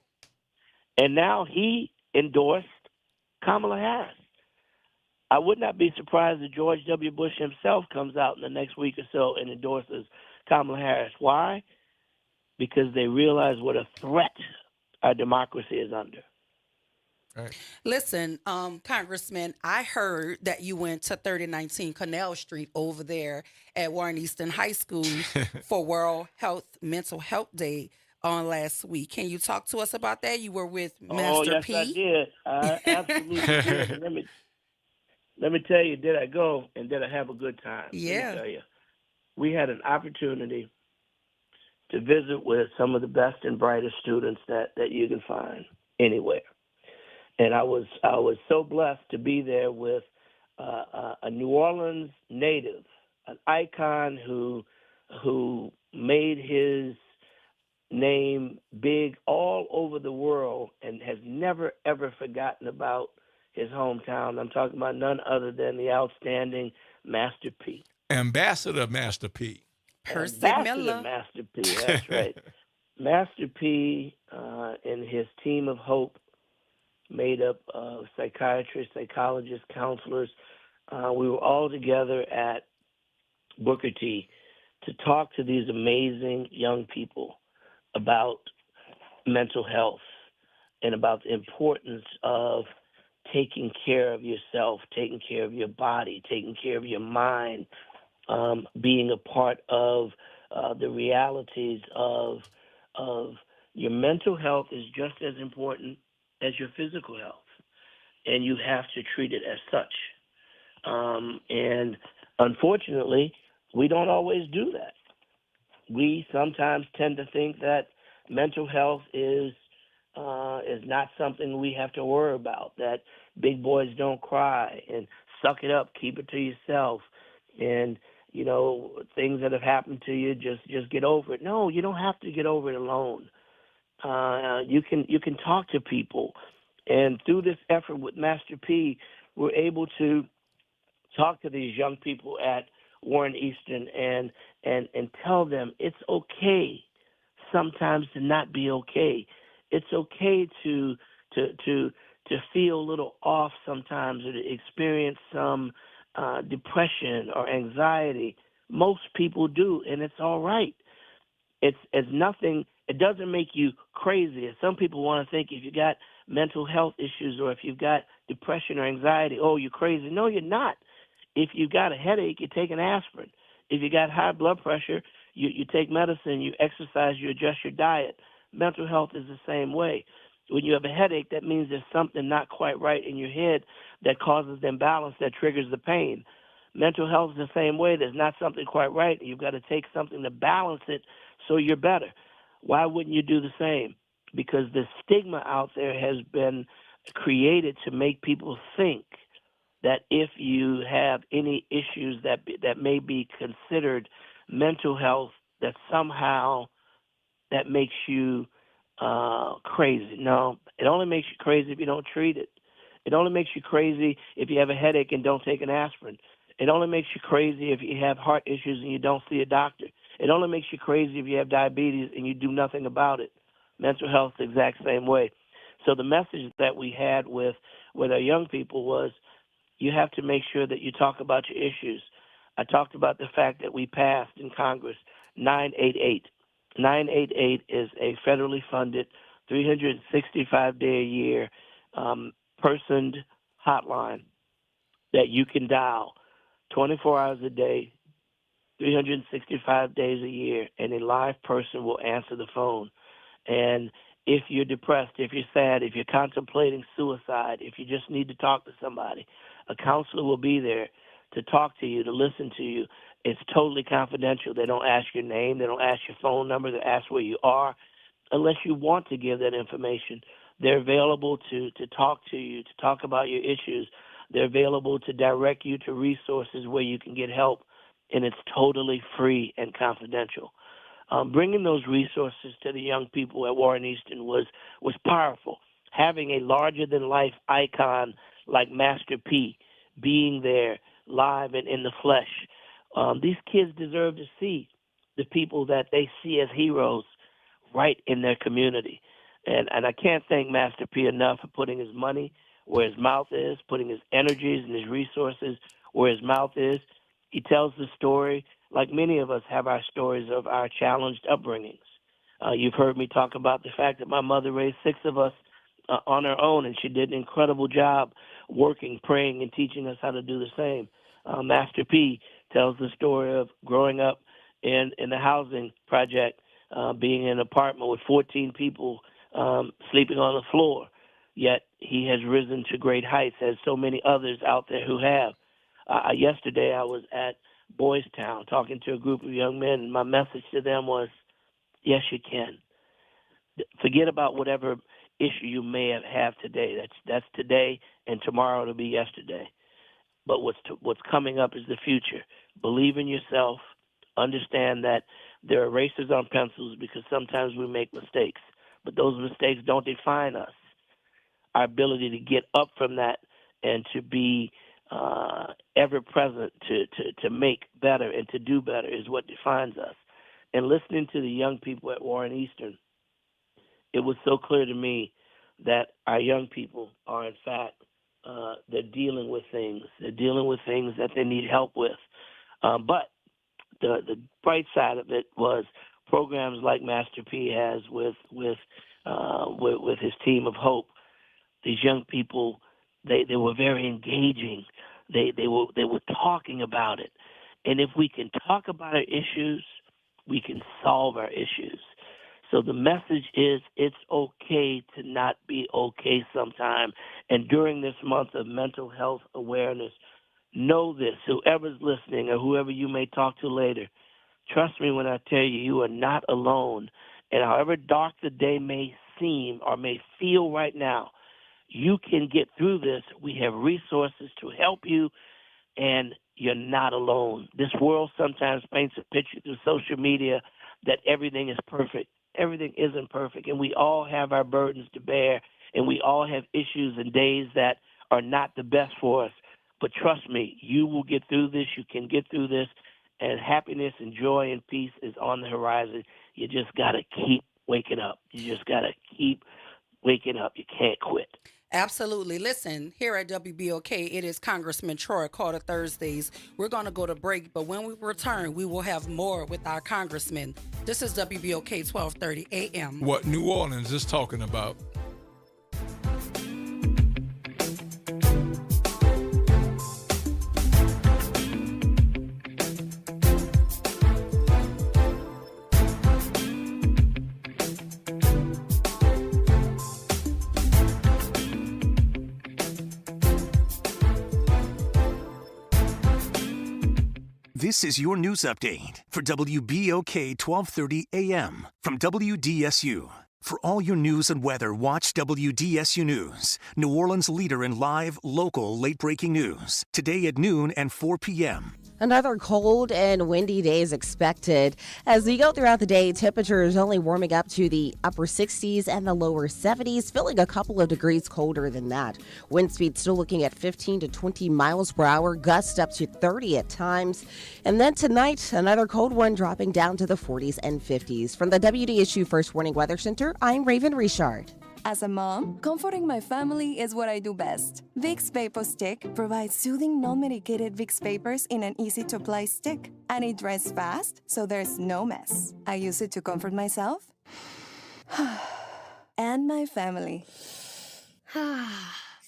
And now he endorsed Kamala Harris. I would not be surprised if George W. Bush himself comes out in the next week or so and endorses Kamala Harris. Why? Because they realize what a threat our democracy is under. Right. Listen, Congressman, I heard that you went to 3019 Canal Street over there at Warren Easton High School for World Mental Health Day on last week. Can you talk to us about that? You were with Master P. I did. I absolutely did. Let me tell you, did I go and did I have a good time? Yeah. Let me tell you. We had an opportunity to visit with some of the best and brightest students that you can find anywhere. And I was so blessed to be there with a New Orleans native, an icon who made his name big all over the world and has never, ever forgotten about his hometown. I'm talking about none other than the outstanding Master P. Ambassador Master P. Percy Ambassador Miller. Master P, that's right. Master P and his team of hope, made up of psychiatrists, psychologists, counselors. We were all together at Booker T to talk to these amazing young people about mental health and about the importance of taking care of yourself, taking care of your body, taking care of your mind, being a part of the realities of your mental health is just as important as your physical health, and you have to treat it as such. And unfortunately, we don't always do that. We sometimes tend to think that mental health is not something we have to worry about, that big boys don't cry and suck it up, keep it to yourself, and things that have happened to you, just get over it. No, you don't have to get over it alone. You can talk to people, and through this effort with Master P, we're able to talk to these young people at Warren Easton and tell them it's okay sometimes to not be okay. It's okay to feel a little off sometimes, or to experience some depression or anxiety. Most people do, and it's all right. It's nothing. It doesn't make you crazy. Some people want to think if you got mental health issues or if you've got depression or anxiety, oh, you're crazy. No, you're not. If you've got a headache, you take an aspirin. If you got high blood pressure, you take medicine, you exercise, you adjust your diet. Mental health is the same way. When you have a headache, that means there's something not quite right in your head that causes the imbalance that triggers the pain. Mental health is the same way. There's not something quite right. You've got to take something to balance it so you're better. Why wouldn't you do the same? Because the stigma out there has been created to make people think that if you have any issues that may be considered mental health, that somehow that makes you crazy. No, it only makes you crazy if you don't treat it. It only makes you crazy if you have a headache and don't take an aspirin. It only makes you crazy if you have heart issues and you don't see a doctor. It only makes you crazy if you have diabetes and you do nothing about it. Mental health the exact same way. So the message that we had with our young people was, you have to make sure that you talk about your issues. I talked about the fact that we passed in Congress 988. 988 is a federally funded 365-day-a-year personed hotline that you can dial 24 hours a day, 365 days a year, and a live person will answer the phone. And if you're depressed, if you're sad, if you're contemplating suicide, if you just need to talk to somebody, a counselor will be there to talk to you, to listen to you. It's totally confidential. They don't ask your name. They don't ask your phone number. They ask where you are. Unless you want to give that information, they're available to talk to you, to talk about your issues. They're available to direct you to resources where you can get help, and it's totally free and confidential. Bringing those resources to the young people at Warren Easton was powerful. Having a larger-than-life icon like Master P being there live and in the flesh. These kids deserve to see the people that they see as heroes right in their community. And I can't thank Master P enough for putting his money where his mouth is, putting his energies and his resources where his mouth is. He tells the story, like many of us have our stories of our challenged upbringings. You've heard me talk about the fact that my mother raised 6 of us on her own, and she did an incredible job working, praying, and teaching us how to do the same. Master P tells the story of growing up in the housing project, being in an apartment with 14 people sleeping on the floor, yet he has risen to great heights, as so many others out there who have. Yesterday I was at Boys Town talking to a group of young men, and my message to them was, yes, you can. Forget about whatever issue you may have today. That's today, and tomorrow it'll be yesterday. But what's coming up is the future. Believe in yourself. Understand that there are erasers on pencils because sometimes we make mistakes, but those mistakes don't define us. Our ability to get up from that and to be ever present to make better and to do better is what defines us. And listening to the young people at Warren Eastern, it was so clear to me that our young people are, in fact, they're dealing with things. They're dealing with things that they need help with. But the bright side of it was programs like Master P has with his team of hope. These young people, they were very engaging. They were talking about it. And if we can talk about our issues, we can solve our issues. So the message is it's okay to not be okay sometime. And during this month of mental health awareness, know this, whoever's listening or whoever you may talk to later, trust me when I tell you, you are not alone. And however dark the day may seem or may feel right now, you can get through this. We have resources to help you, and you're not alone. This world sometimes paints a picture through social media that everything is perfect. Everything isn't perfect, and we all have our burdens to bear, and we all have issues and days that are not the best for us. But trust me, you will get through this. You can get through this, and happiness and joy and peace is on the horizon. You just got to keep waking up. You just got to keep waking up. You can't quit. Absolutely. Listen, here at WBOK, it is Congressman Troy Carter Thursdays. We're going to go to break, but when we return, we will have more with our congressman. This is WBOK 1230 AM. What New Orleans is talking about. This is your news update for WBOK 1230 AM from WDSU. For all your news and weather, watch WDSU News, New Orleans' leader in live, local, late-breaking news. Today at noon and 4 p.m. Another cold and windy day is expected. As we go throughout the day, temperatures only warming up to the upper 60s and the lower 70s, feeling a couple of degrees colder than that. Wind speed still looking at 15 to 20 miles per hour, gusts up to 30 at times. And then tonight, another cold one dropping down to the 40s and 50s. From the WDSU First Warning Weather Center, I'm Raven Richard. As a mom, comforting my family is what I do best. Vicks VapoStick provides soothing, non-medicated Vicks vapors in an easy-to-apply stick, and it dries fast, so there's no mess. I use it to comfort myself and my family.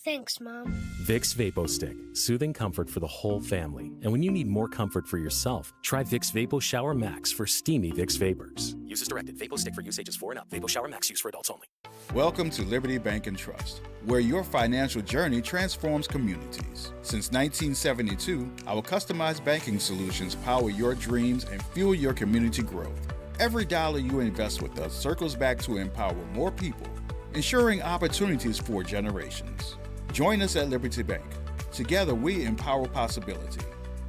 Thanks, Mom. Vicks VapoStick, soothing comfort for the whole family. And when you need more comfort for yourself, try Vicks Vapo Shower Max for steamy Vicks vapors. Use as directed. VapoStick for use ages 4 and up. Vapo Shower Max use for adults only. Welcome to Liberty Bank and Trust, where your financial journey transforms communities. Since 1972, our customized banking solutions power your dreams and fuel your community growth. Every dollar you invest with us circles back to empower more people, ensuring opportunities for generations. Join us at Liberty Bank. Together, we empower possibility.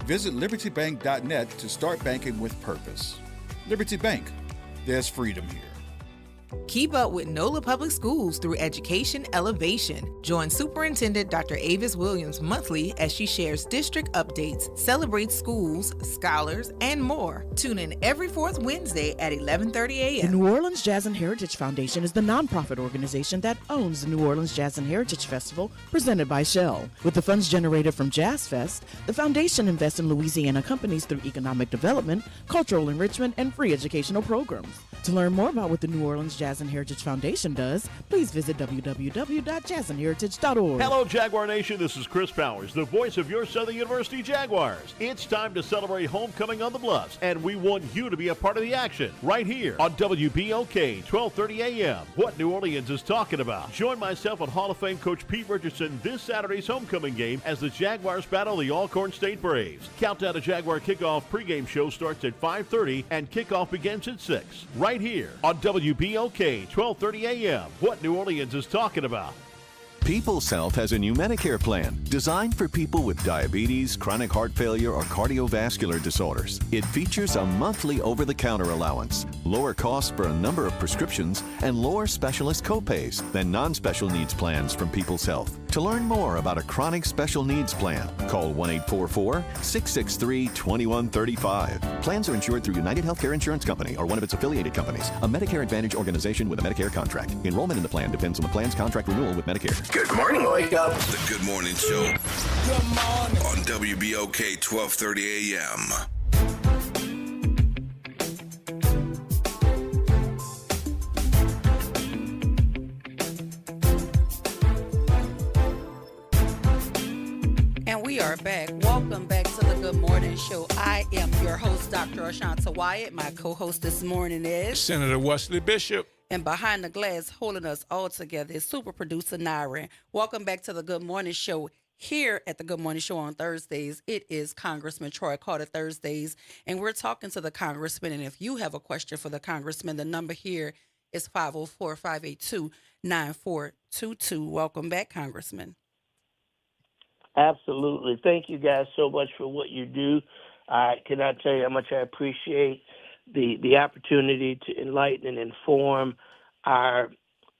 Visit libertybank.net to start banking with purpose. Liberty Bank, there's freedom here. Keep up with NOLA Public Schools through education elevation. Join Superintendent Dr. Avis Williams monthly as she shares district updates, celebrates schools, scholars, and more. Tune in every fourth Wednesday at 11:30 a.m. The New Orleans Jazz and Heritage Foundation is the nonprofit organization that owns the New Orleans Jazz and Heritage Festival presented by Shell. With the funds generated from Jazz Fest, the foundation invests in Louisiana companies through economic development, cultural enrichment, and free educational programs. To learn more about what the New Orleans Jazz and Heritage Foundation does, please visit www.jazzandheritage.org. Hello, Jaguar Nation. This is Chris Powers, the voice of your Southern University Jaguars. It's time to celebrate homecoming on the Bluffs, and we want you to be a part of the action right here on WBOK 1230 AM. What New Orleans is talking about. Join myself and Hall of Fame coach Pete Richardson this Saturday's homecoming game as the Jaguars battle the Alcorn State Braves. Countdown to Jaguar kickoff pregame show starts at 5:30 and kickoff begins at 6. Right here on WBOK WBOK 1230 AM, what New Orleans is talking about. People's Health has a new Medicare plan designed for people with diabetes, chronic heart failure, or cardiovascular disorders. It features a monthly over-the-counter allowance, lower costs for a number of prescriptions, and lower specialist copays than non-special needs plans from People's Health. To learn more about a chronic special needs plan, call 1-844-663-2135. Plans are insured through United Healthcare Insurance Company or one of its affiliated companies, a Medicare Advantage organization with a Medicare contract. Enrollment in the plan depends on the plan's contract renewal with Medicare. Good morning, Wake Up. The Good Morning Show. Good morning. On WBOK 1230 AM. And we are back. Welcome back to the Good Morning Show. I am your host, Dr. Ashanta Wyatt. My co-host this morning is Senator Wesley Bishop. And behind the glass, holding us all together, is super producer Nyron. Welcome back to the Good Morning Show. Here at the Good Morning Show on Thursdays, it is Congressman Troy Carter Thursdays, and we're talking to the congressman. And if you have a question for the congressman, the number here is 504-582-9422. Welcome back, Congressman. Absolutely. Thank you guys so much for what you do. I cannot tell you how much I appreciate the opportunity to enlighten and inform our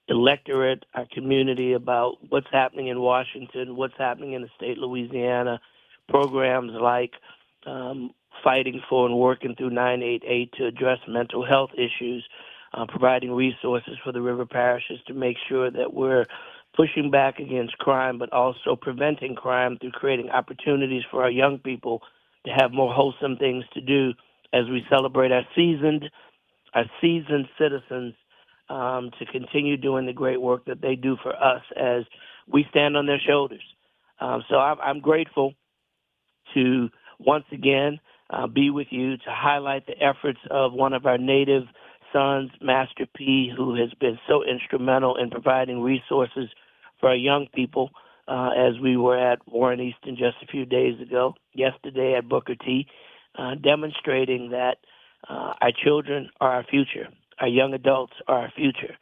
electorate, our community about what's happening in Washington, what's happening in the state of Louisiana, programs like fighting for and working through 988 to address mental health issues, providing resources for the river parishes to make sure that we're pushing back against crime, but also preventing crime through creating opportunities for our young people to have more wholesome things to do as we celebrate our seasoned citizens to continue doing the great work that they do for us as we stand on their shoulders. So I'm grateful to once again be with you to highlight the efforts of one of our native sons, Master P, who has been so instrumental in providing resources for our young people as we were at Warren Easton just a few days ago, yesterday at Booker T, demonstrating that our children are our future, our young adults are our future,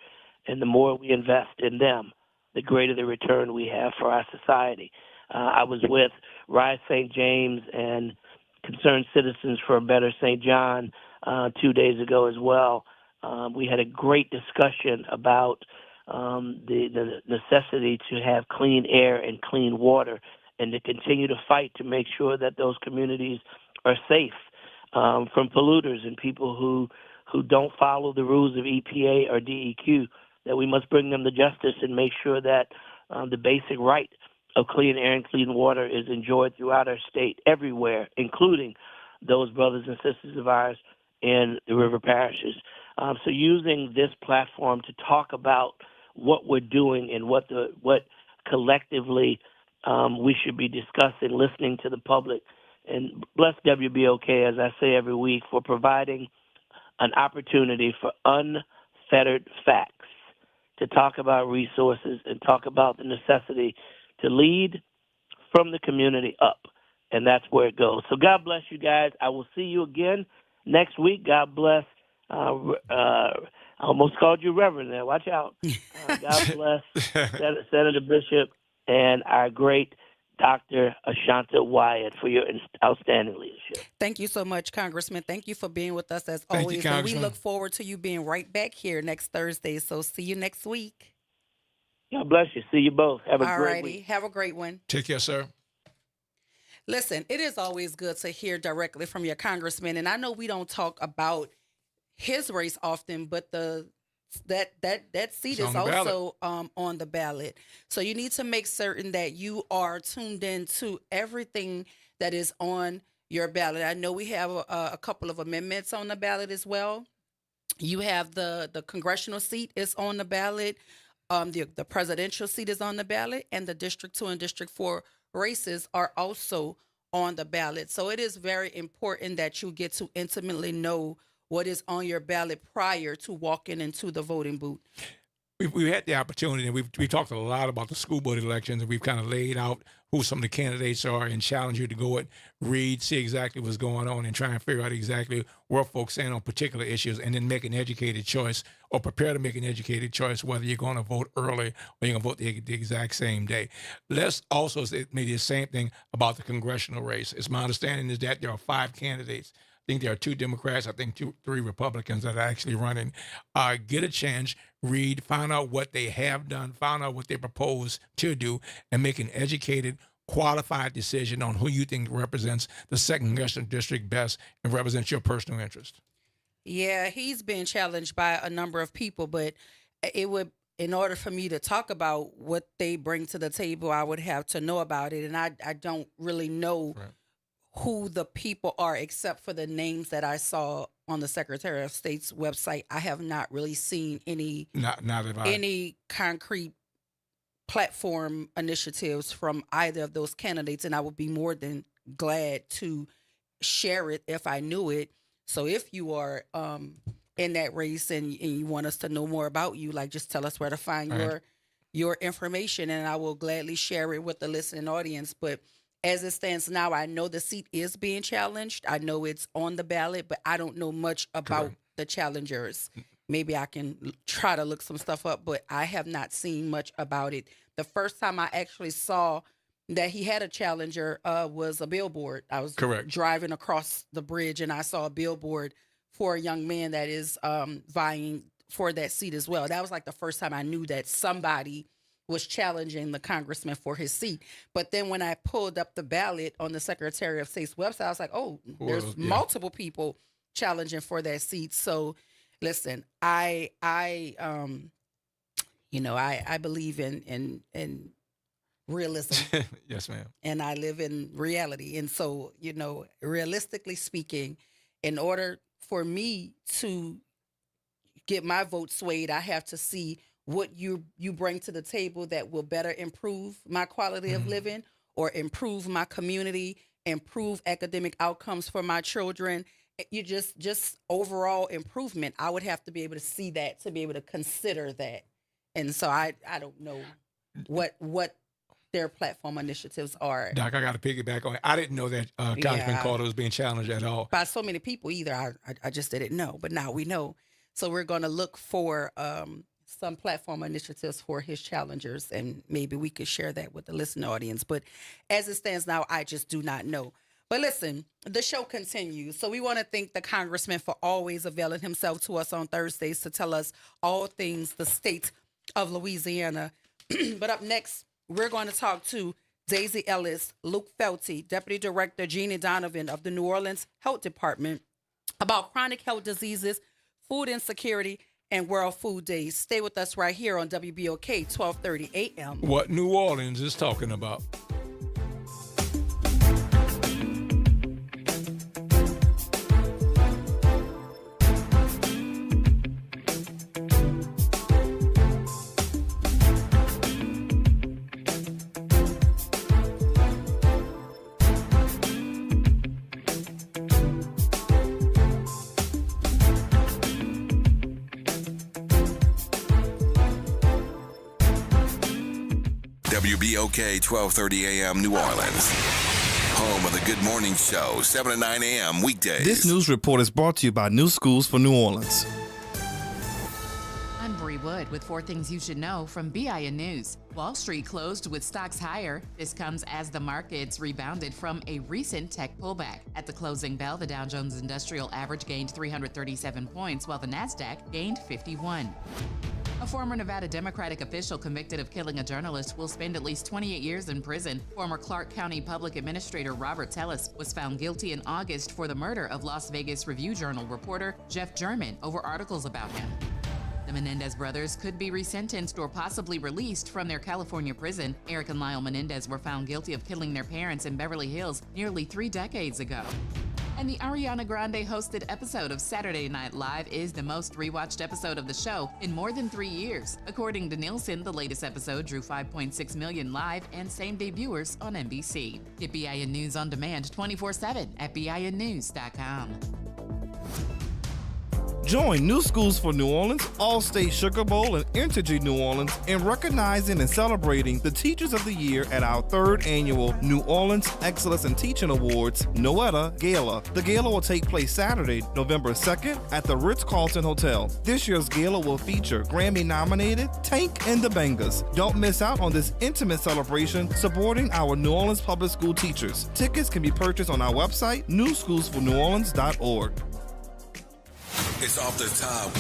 and the more we invest in them, the greater the return we have for our society. I was with Rise St. James and Concerned Citizens for a Better St. John 2 days ago as well. We had a great discussion about the necessity to have clean air and clean water and to continue to fight to make sure that those communities are safe from polluters and people who don't follow the rules of EPA or DEQ, that we must bring them to justice and make sure that the basic right of clean air and clean water is enjoyed throughout our state, everywhere, including those brothers and sisters of ours in the river parishes. So using this platform to talk about what we're doing and what collectively we should be discussing, listening to the public. And bless WBOK, as I say every week, for providing an opportunity for unfettered facts to talk about resources and talk about the necessity to lead from the community up. And that's where it goes. So God bless you guys. I will see you again next week. God bless. I almost called you Reverend there. Watch out. God bless Senator Bishop and our great Dr. Ashanta Wyatt for your outstanding leadership. Thank you so much, Congressman. Thank you for being with us as always. You, and we look forward to you being right back here next Thursday. So see you next week. God bless you. See you both. Have a great week. Have a great one. Take care, sir. Listen, it is always good to hear directly from your congressman. And I know we don't talk about his race often, but that seat is also on the ballot. So you need to make certain that you are tuned in to everything that is on your ballot. I know we have a couple of amendments on the ballot as well. You have the congressional seat is on the ballot. The presidential seat is on the ballot, and the District 2 and District 4 races are also on the ballot. So it is very important that you get to intimately know what is on your ballot prior to walking into the voting booth. we've had the opportunity, and we've talked a lot about the school board elections, and we've kind of laid out who some of the candidates are and challenge you to go and read, see exactly what's going on, and try and figure out exactly where folks stand on particular issues, and then make an educated choice or prepare to make an educated choice whether you're going to vote early or you're going to vote the exact same day. Let's also say maybe the same thing about the congressional race. It's my understanding is that there are 5 candidates. I think there are 2 Democrats, I think 3 Republicans that are actually running. Get a chance, read, find out what they have done, find out what they propose to do, and make an educated, qualified decision on who you think represents the 2nd Congressional District best and represents your personal interest. Yeah, he's been challenged by a number of people, but it would, in order for me to talk about what they bring to the table, I would have to know about it. And I don't really know who the people are, except for the names that I saw on the Secretary of State's website. I have not really seen any any concrete platform initiatives from either of those candidates, and I would be more than glad to share it if I knew it. So if you are in that race and you want us to know more about you, like, just tell us where to find your information, and I will gladly share it with the listening audience. But as it stands now, I know the seat is being challenged. I know it's on the ballot, but I don't know much about the challengers. Maybe I can try to look some stuff up, but I have not seen much about it. The first time I actually saw that he had a challenger was a billboard. I was driving across the bridge, and I saw a billboard for a young man that is vying for that seat as well. That was like the first time I knew that somebody was challenging the congressman for his seat. But then when I pulled up the ballot on the Secretary of State's website, I was like, oh, there's multiple people challenging for that seat. So listen, I believe in realism. Yes, ma'am. And I live in reality. And so, realistically speaking, in order for me to get my vote swayed, I have to see what you bring to the table that will better improve my quality of living or improve my community, improve academic outcomes for my children. You just overall improvement. I would have to be able to see that to be able to consider that. And so I don't know what their platform initiatives are. Doc, I got to piggyback on it. I didn't know that Congressman Carter was being challenged at all. By so many people either. I just didn't know, but now we know. So we're going to look for some platform initiatives for his challengers, and maybe we could share that with the listening audience. But as it stands now, I just do not know. But listen, the show continues. So we want to thank the congressman for always availing himself to us on Thursdays to tell us all things the state of Louisiana. But up next, we're going to talk to Daisy Ellis, Luke Felty, Deputy Director Jeannie Donovan of the New Orleans Health Department, about chronic health diseases, food insecurity, and World Food Days. Stay with us right here on WBOK 1230 AM. What New Orleans is talking about. WBOK 1230 AM New Orleans. Home of the Good Morning Show, 7 to 9 a.m. weekdays. This news report is brought to you by New Schools for New Orleans. I'm Bree Wood with 4 things you should know from BIN News. Wall Street closed with stocks higher. This comes as the markets rebounded from a recent tech pullback. At the closing bell, the Dow Jones Industrial Average gained 337 points, while the NASDAQ gained 51. A former Nevada Democratic official convicted of killing a journalist will spend at least 28 years in prison. Former Clark County Public Administrator Robert Tellis was found guilty in August for the murder of Las Vegas Review-Journal reporter Jeff German over articles about him. The Menendez brothers could be resentenced or possibly released from their California prison. Eric and Lyle Menendez were found guilty of killing their parents in Beverly Hills nearly 3 decades ago. And the Ariana Grande hosted episode of Saturday Night Live is the most rewatched episode of the show in more than 3 years. According to Nielsen, the latest episode drew 5.6 million live and same-day viewers on NBC. Get BIN News on demand 24/7 at BINnews.com. Join New Schools for New Orleans, All-State Sugar Bowl, and Entergy New Orleans in recognizing and celebrating the Teachers of the Year at our 3rd annual New Orleans Excellence in Teaching Awards, NOETA Gala. The gala will take place Saturday, November 2nd at the Ritz-Carlton Hotel. This year's gala will feature Grammy-nominated Tank and the Bangers. Don't miss out on this intimate celebration supporting our New Orleans public school teachers. Tickets can be purchased on our website, newschoolsforneworleans.org. It's Off the Top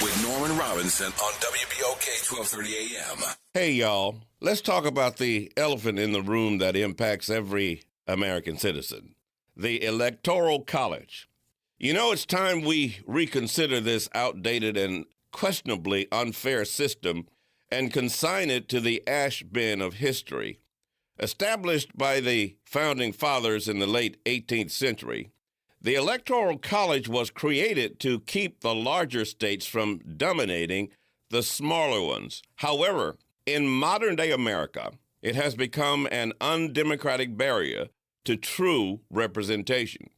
with Norman Robinson on WBOK 1230 AM. Hey, y'all. Let's talk about the elephant in the room that impacts every American citizen, the Electoral College. You know, it's time we reconsider this outdated and questionably unfair system and consign it to the ash bin of history. Established by the Founding Fathers in the late 18th century, the Electoral College was created to keep the larger states from dominating the smaller ones. However, in modern-day America, it has become an undemocratic barrier to true representation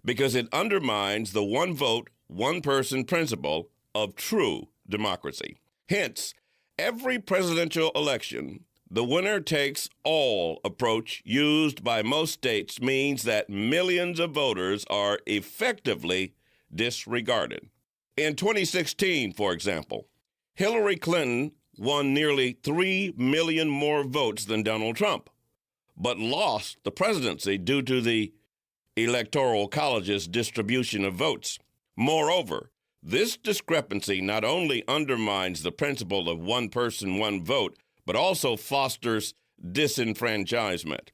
because it undermines the one vote, one person principle of true democracy. Hence, every presidential election, the winner takes all approach used by most states means that millions of voters are effectively disregarded. In 2016, for example, Hillary Clinton won nearly 3 million more votes than Donald Trump, but lost the presidency due to the Electoral College's distribution of votes. Moreover, this discrepancy not only undermines the principle of one person, one vote, but also fosters disenfranchisement.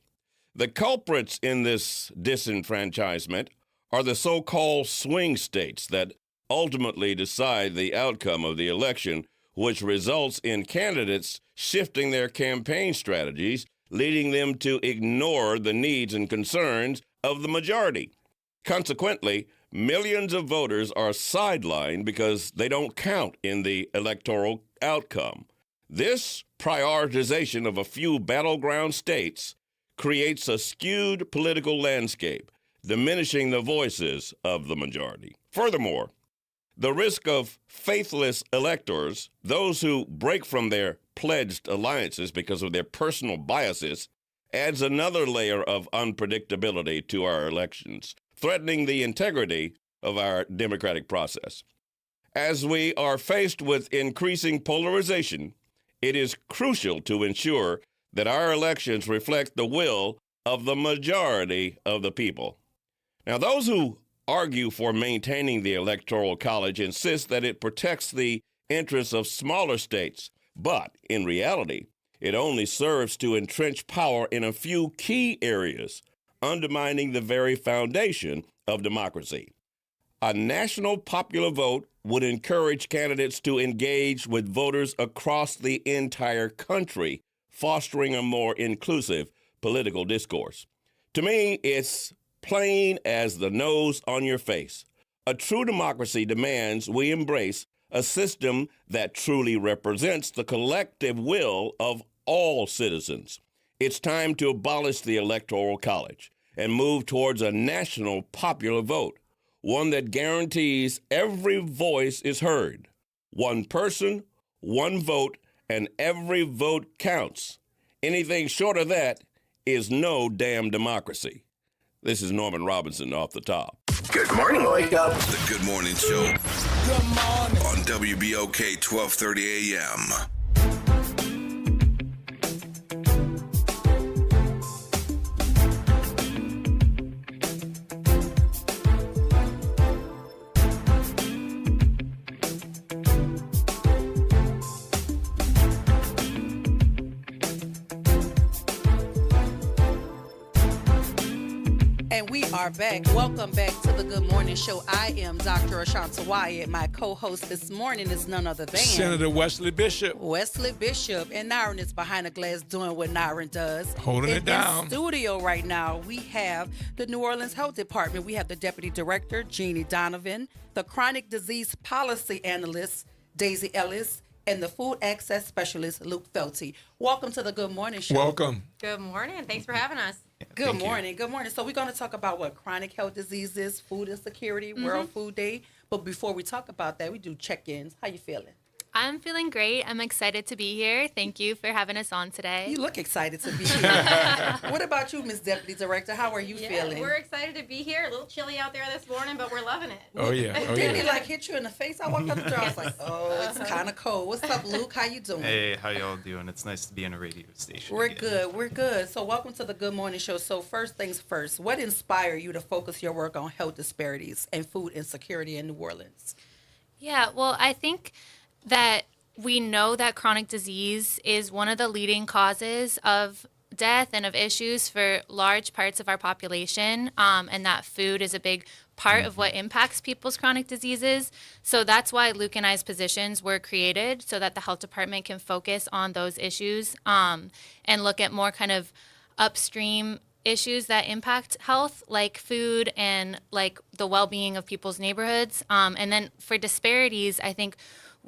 The culprits in this disenfranchisement are the so-called swing states that ultimately decide the outcome of the election, which results in candidates shifting their campaign strategies, leading them to ignore the needs and concerns of the majority. Consequently, millions of voters are sidelined because they don't count in the electoral outcome. This prioritization of a few battleground states creates a skewed political landscape, diminishing the voices of the majority. Furthermore, the risk of faithless electors, those who break from their pledged alliances because of their personal biases, adds another layer of unpredictability to our elections, threatening the integrity of our democratic process. As we are faced with increasing polarization, it is crucial to ensure that our elections reflect the will of the majority of the people. Now, those who argue for maintaining the Electoral College insist that it protects the interests of smaller states, but in reality, it only serves to entrench power in a few key areas, undermining the very foundation of democracy. A national popular vote would encourage candidates to engage with voters across the entire country, fostering a more inclusive political discourse. To me, it's plain as the nose on your face. A true democracy demands we embrace a system that truly represents the collective will of all citizens. It's time to abolish the Electoral College and move towards a national popular vote, one that guarantees every voice is heard. One person, one vote, and every vote counts. Anything short of that is no damn democracy. This is Norman Robinson off the top. Good morning, Wake Up. The Good Morning Show. Good morning. On WBOK 1230 AM. And we are back. Welcome back to the Good Morning Show. I am Dr. Ashanta Wyatt. My co-host this morning is none other than Senator Wesley Bishop. Wesley Bishop. And Nyron is behind the glass doing what Nyron does. Holding it down. In studio right now, we have the New Orleans Health Department. We have the Deputy Director, Jeannie Donovan, the Chronic Disease Policy Analyst, Daisy Ellis, and the Food Access Specialist, Luke Felty. Welcome to the Good Morning Show. Welcome. Good morning. Thanks for having us. Good morning. Good morning. So we're going to talk about what chronic health diseases, food insecurity, World Food Day. But before we talk about that, we do check-ins. How you feeling? I'm feeling great. I'm excited to be here. Thank you for having us on today. You look excited to be here. What about you, Ms. Deputy Director? How are you feeling? We're excited to be here. A little chilly out there this morning, but we're loving it. Oh, yeah. Didn't he hit you in the face? I walked out the door. I was like, oh, it's kind of cold. What's up, Luke? How you doing? Hey, how y'all doing? It's nice to be on a radio station. We're good. We're good. So welcome to the Good Morning Show. So first things first, what inspired you to focus your work on health disparities and food insecurity in New Orleans? Yeah, well, I think that we know that chronic disease is one of the leading causes of death and of issues for large parts of our population, and that food is a big part of what impacts people's chronic diseases. So that's why Luke and I's positions were created, so that the health department can focus on those issues and look at more kind of upstream issues that impact health, like food and like the well-being of people's neighborhoods. And then for disparities, I think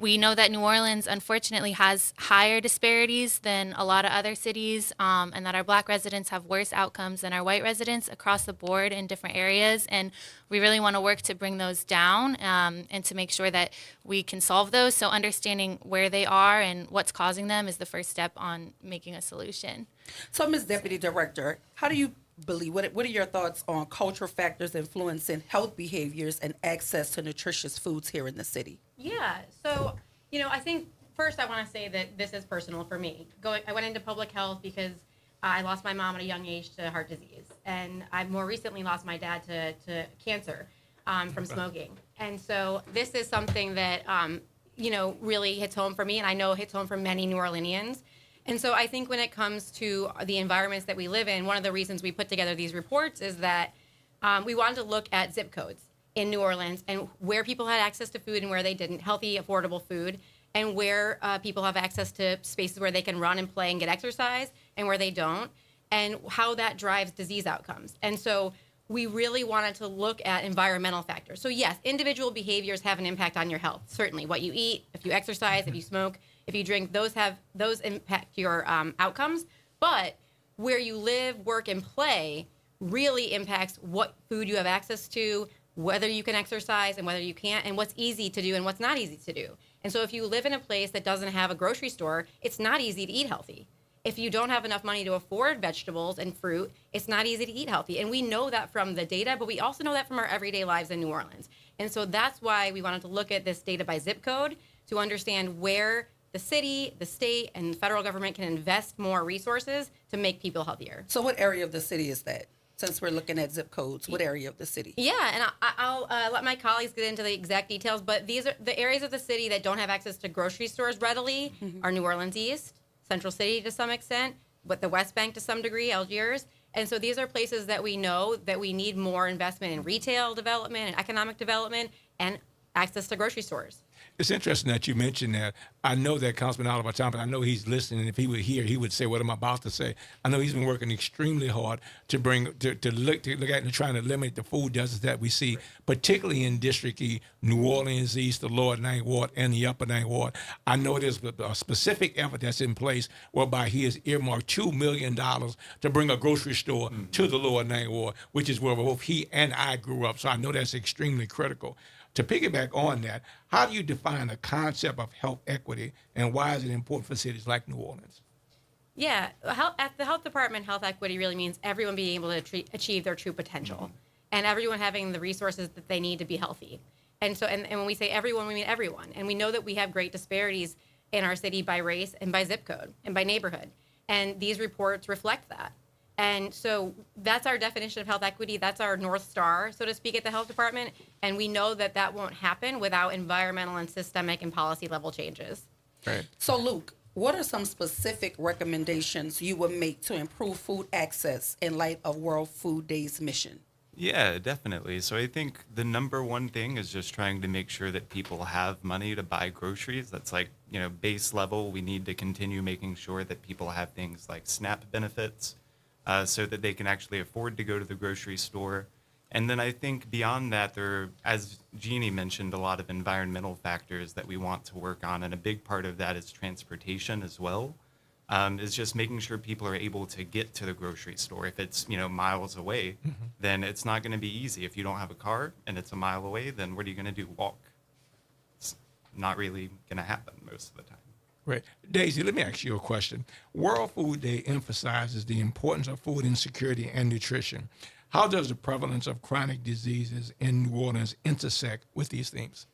we know that New Orleans, unfortunately, has higher disparities than a lot of other cities, and that our Black residents have worse outcomes than our white residents across the board in different areas. And we really want to work to bring those down and to make sure that we can solve those. So understanding where they are and what's causing them is the first step on making a solution. So, Ms. Deputy Director, how do you believe, what are your thoughts on cultural factors influencing health behaviors and access to nutritious foods here in the city? Yeah. So, I think first I want to say that this is personal for me. I went into public health because I lost my mom at a young age to heart disease, and I more recently lost my dad to cancer from smoking. And so this is something that really hits home for me, and I know it hits home for many New Orleanians. And so I think when it comes to the environments that we live in, one of the reasons we put together these reports is that we wanted to look at zip codes in New Orleans and where people had access to food and where they didn't, healthy, affordable food, and where people have access to spaces where they can run and play and get exercise and where they don't, and how that drives disease outcomes. And so we really wanted to look at environmental factors. So yes, individual behaviors have an impact on your health. Certainly, what you eat, if you exercise, if you smoke, if you drink, those impact your outcomes. But where you live, work, and play really impacts what food you have access to, whether you can exercise and whether you can't, and what's easy to do and what's not easy to do. And so if you live in a place that doesn't have a grocery store, it's not easy to eat healthy. If you don't have enough money to afford vegetables and fruit, it's not easy to eat healthy. And we know that from the data, but we also know that from our everyday lives in New Orleans. And so that's why we wanted to look at this data by zip code to understand where the city, the state, and the federal government can invest more resources to make people healthier. So what area of the city is that? Since we're looking at zip codes, what area of the city? Yeah, and I'll let my colleagues get into the exact details, but these are the areas of the city that don't have access to grocery stores readily are New Orleans East, Central City to some extent, but the West Bank to some degree, Algiers. And so these are places that we know that we need more investment in retail development and economic development and access to grocery stores. It's interesting that you mentioned that. I know that Councilman Oliver Thompson, I know he's listening. If he were here, he would say what I'm about to say. I know he's been working extremely hard to look at and trying to eliminate the food deserts that we see, particularly in District E, New Orleans East, the Lower Ninth Ward, and the Upper Ninth Ward. I know there's a specific effort that's in place whereby he has earmarked $2 million to bring a grocery store to the Lower Ninth Ward, which is where both he and I grew up. So I know that's extremely critical. To piggyback on that, how do you define the concept of health equity, and why is it important for cities like New Orleans? Yeah, at the health department, health equity really means everyone being able to achieve their true potential, and everyone having the resources that they need to be healthy. And so, and when we say everyone, we mean everyone. And we know that we have great disparities in our city by race and by zip code and by neighborhood. And these reports reflect that. And so that's our definition of health equity. That's our North Star, so to speak, at the health department. And we know that that won't happen without environmental and systemic and policy level changes. Right. So, Luke, what are some specific recommendations you would make to improve food access in light of World Food Day's mission? Yeah, definitely. So I think the number one thing is just trying to make sure that people have money to buy groceries. That's like, base level. We need to continue making sure that people have things like SNAP benefits, so that they can actually afford to go to the grocery store. And then I think beyond that, there are, as Jeannie mentioned, a lot of environmental factors that we want to work on. And a big part of that is transportation as well. is just making sure people are able to get to the grocery store. If it's, miles away, then it's not going to be easy. If you don't have a car and it's a mile away, then what are you going to do? Walk. It's not really going to happen most of the time. Right. Daisy, let me ask you a question. World Food Day emphasizes the importance of food insecurity and nutrition. How does the prevalence of chronic diseases in New Orleans intersect with these themes?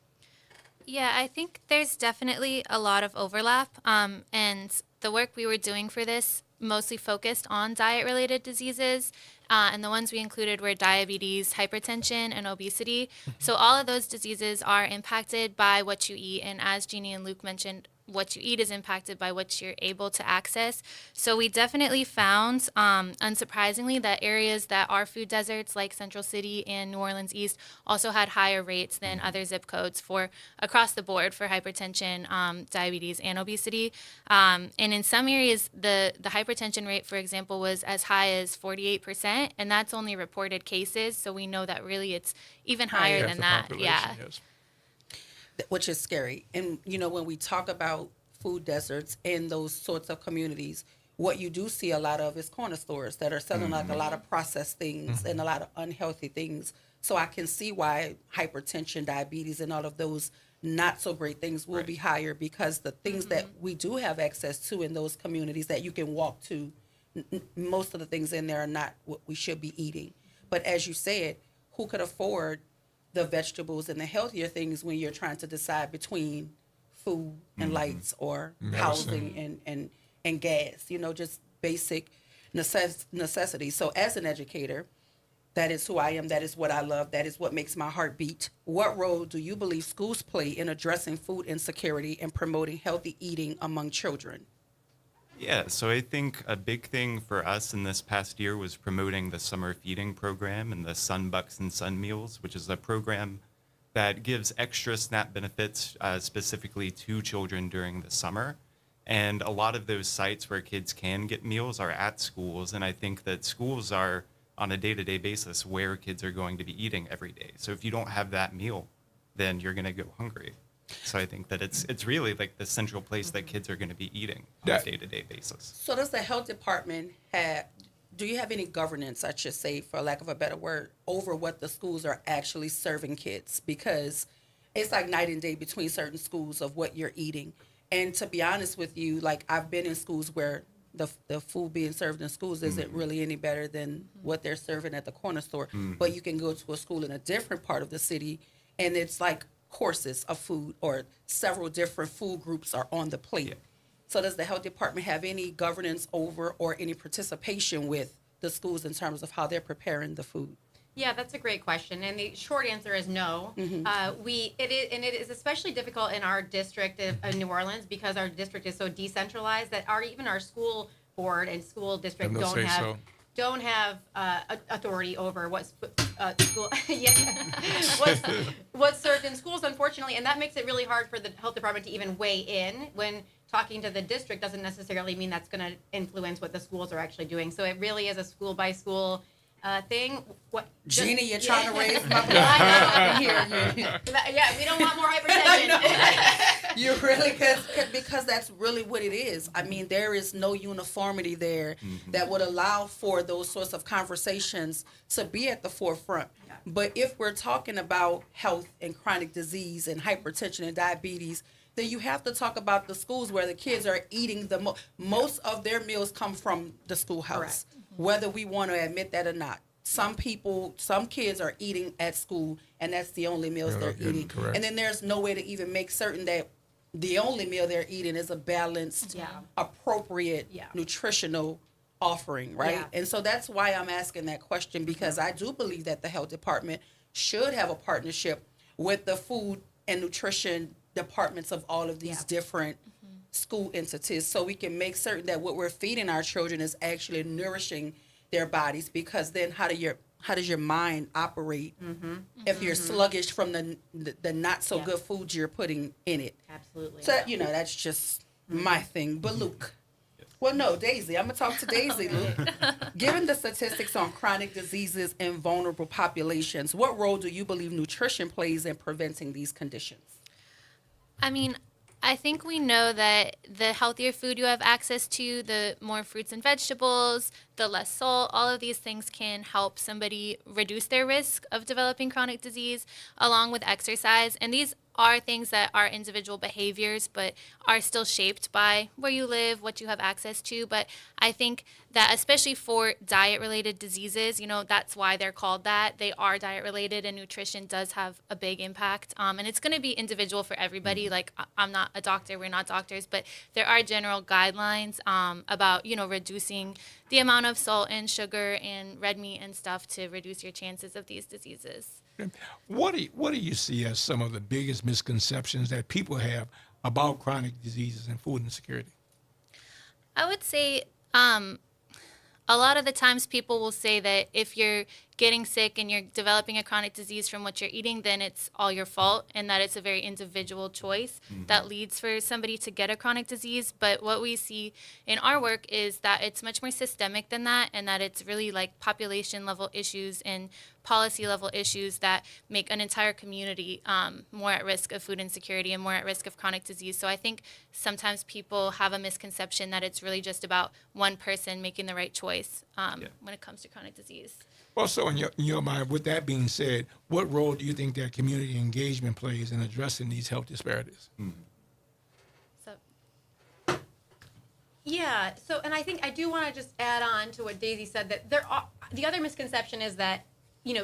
Yeah, I think there's definitely a lot of overlap. And the work we were doing for this mostly focused on diet-related diseases. And the ones we included were diabetes, hypertension, and obesity. So all of those diseases are impacted by what you eat. And as Jeannie and Luke mentioned, what you eat is impacted by what you're able to access. So we definitely found, unsurprisingly, that areas that are food deserts like Central City and New Orleans East also had higher rates than other zip codes for across the board for hypertension, diabetes, and obesity. And in some areas, the hypertension rate, for example, was as high as 48%, and that's only reported cases. So we know that really it's even higher than that. Yeah. Yes. Which is scary. And, when we talk about food deserts in those sorts of communities, what you do see a lot of is corner stores that are selling like a lot of processed things and a lot of unhealthy things. So I can see why hypertension, diabetes, and all of those not so great things will be higher, because the things that we do have access to in those communities that you can walk to, most of the things in there are not what we should be eating. But as you said, who could afford the vegetables and the healthier things when you're trying to decide between food and lights or housing and gas, just basic necessities. So as an educator, that is who I am. That is what I love. That is what makes my heart beat. What role do you believe schools play in addressing food insecurity and promoting healthy eating among children? Yeah, so I think a big thing for us in this past year was promoting the summer feeding program and the Sun Bucks and Sun Meals, which is a program that gives extra SNAP benefits specifically to children during the summer. And a lot of those sites where kids can get meals are at schools. And I think that schools are on a day-to-day basis where kids are going to be eating every day. So if you don't have that meal, then you're going to go hungry. So I think that it's really like the central place that kids are going to be eating on a day-to-day basis. So does the health department do you have any governance, I should say, for lack of a better word, over what the schools are actually serving kids? Because it's like night and day between certain schools of what you're eating. And to be honest with you, like I've been in schools where the food being served in schools isn't really any better than what they're serving at the corner store. But you can go to a school in a different part of the city and it's like courses of food or several different food groups are on the plate. So does the health department have any governance over or any participation with the schools in terms of how they're preparing the food? Yeah, that's a great question, and the short answer is no. It is especially difficult in our district of New Orleans because our district is so decentralized that even our school board and school district don't have authority over what's served in schools, unfortunately, and that makes it really hard for the health department to even weigh in when talking to the district doesn't necessarily mean that's going to influence what the schools are actually doing. So it really is a school by school thing. Jeannie, you're trying to raise my blood here. Yeah, we don't want more hypertension. You really, because that's really what it is. I mean, there is no uniformity there that would allow for those sorts of conversations to be at the forefront. But if we're talking about health and chronic disease and hypertension and diabetes, then you have to talk about the schools where the kids are eating the most of their meals come from the schoolhouse, whether we want to admit that or not. Some kids are eating at school, and that's the only meals they're eating. Correct. And then there's no way to even make certain that the only meal they're eating is a balanced, appropriate, nutritional offering, right? Yeah. And so that's why I'm asking that question, because I do believe that the health department should have a partnership with the food and nutrition departments of all of these different school entities, so we can make certain that what we're feeding our children is actually nourishing their bodies, because then how does your mind operate if you're sluggish from the not so good foods you're putting in it? Absolutely. So that's just my thing. But Luke, well, no, Daisy, I'm gonna talk to Daisy. Luke, given the statistics on chronic diseases in vulnerable populations, what role do you believe nutrition plays in preventing these conditions? I mean, I think we know that the healthier food you have access to, the more fruits and vegetables, the less salt, all of these things can help somebody reduce their risk of developing chronic disease, along with exercise. And these are things that are individual behaviors, but are still shaped by where you live, what you have access to. But I think that especially for diet-related diseases, that's why they're called that. They are diet-related, and nutrition does have a big impact. And it's going to be individual for everybody. Like, I'm not a doctor, we're not doctors, but there are general guidelines about, reducing the amount of salt and sugar and red meat and stuff to reduce your chances of these diseases. What do you see as some of the biggest misconceptions that people have about chronic diseases and food insecurity? I would say a lot of the times people will say that if you're getting sick and you're developing a chronic disease from what you're eating, then it's all your fault, and that it's a very individual choice that leads for somebody to get a chronic disease. But what we see in our work is that it's much more systemic than that, and that it's really like population level issues and policy level issues that make an entire community more at risk of food insecurity and more at risk of chronic disease. So I think sometimes people have a misconception that it's really just about one person making the right choice when it comes to chronic disease. Well, so in your mind, with that being said, what role do you think that community engagement plays in addressing these health disparities? Yeah. So, and I think I do want to just add on to what Daisy said, that the other misconception is that,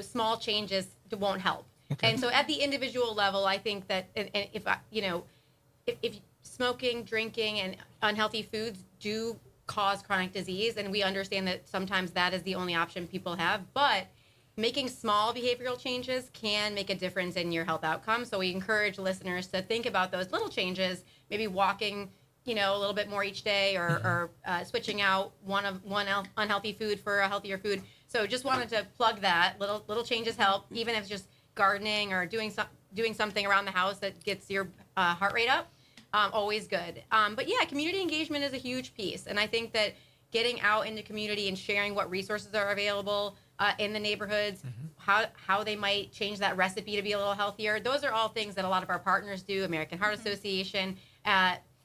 small changes won't help. Okay. And so at the individual level, I think that if smoking, drinking, and unhealthy foods do cause chronic disease, and we understand that sometimes that is the only option people have, but making small behavioral changes can make a difference in your health outcomes. So we encourage listeners to think about those little changes, maybe walking, a little bit more each day, or switching out one unhealthy food for a healthier food. So just wanted to plug that. Little changes help, even if it's just gardening or doing something around the house that gets your heart rate up. Always good. But yeah, community engagement is a huge piece. And I think that getting out into community and sharing what resources are available in the neighborhoods, how they might change that recipe to be a little healthier. Those are all things that a lot of our partners do, American Heart Association,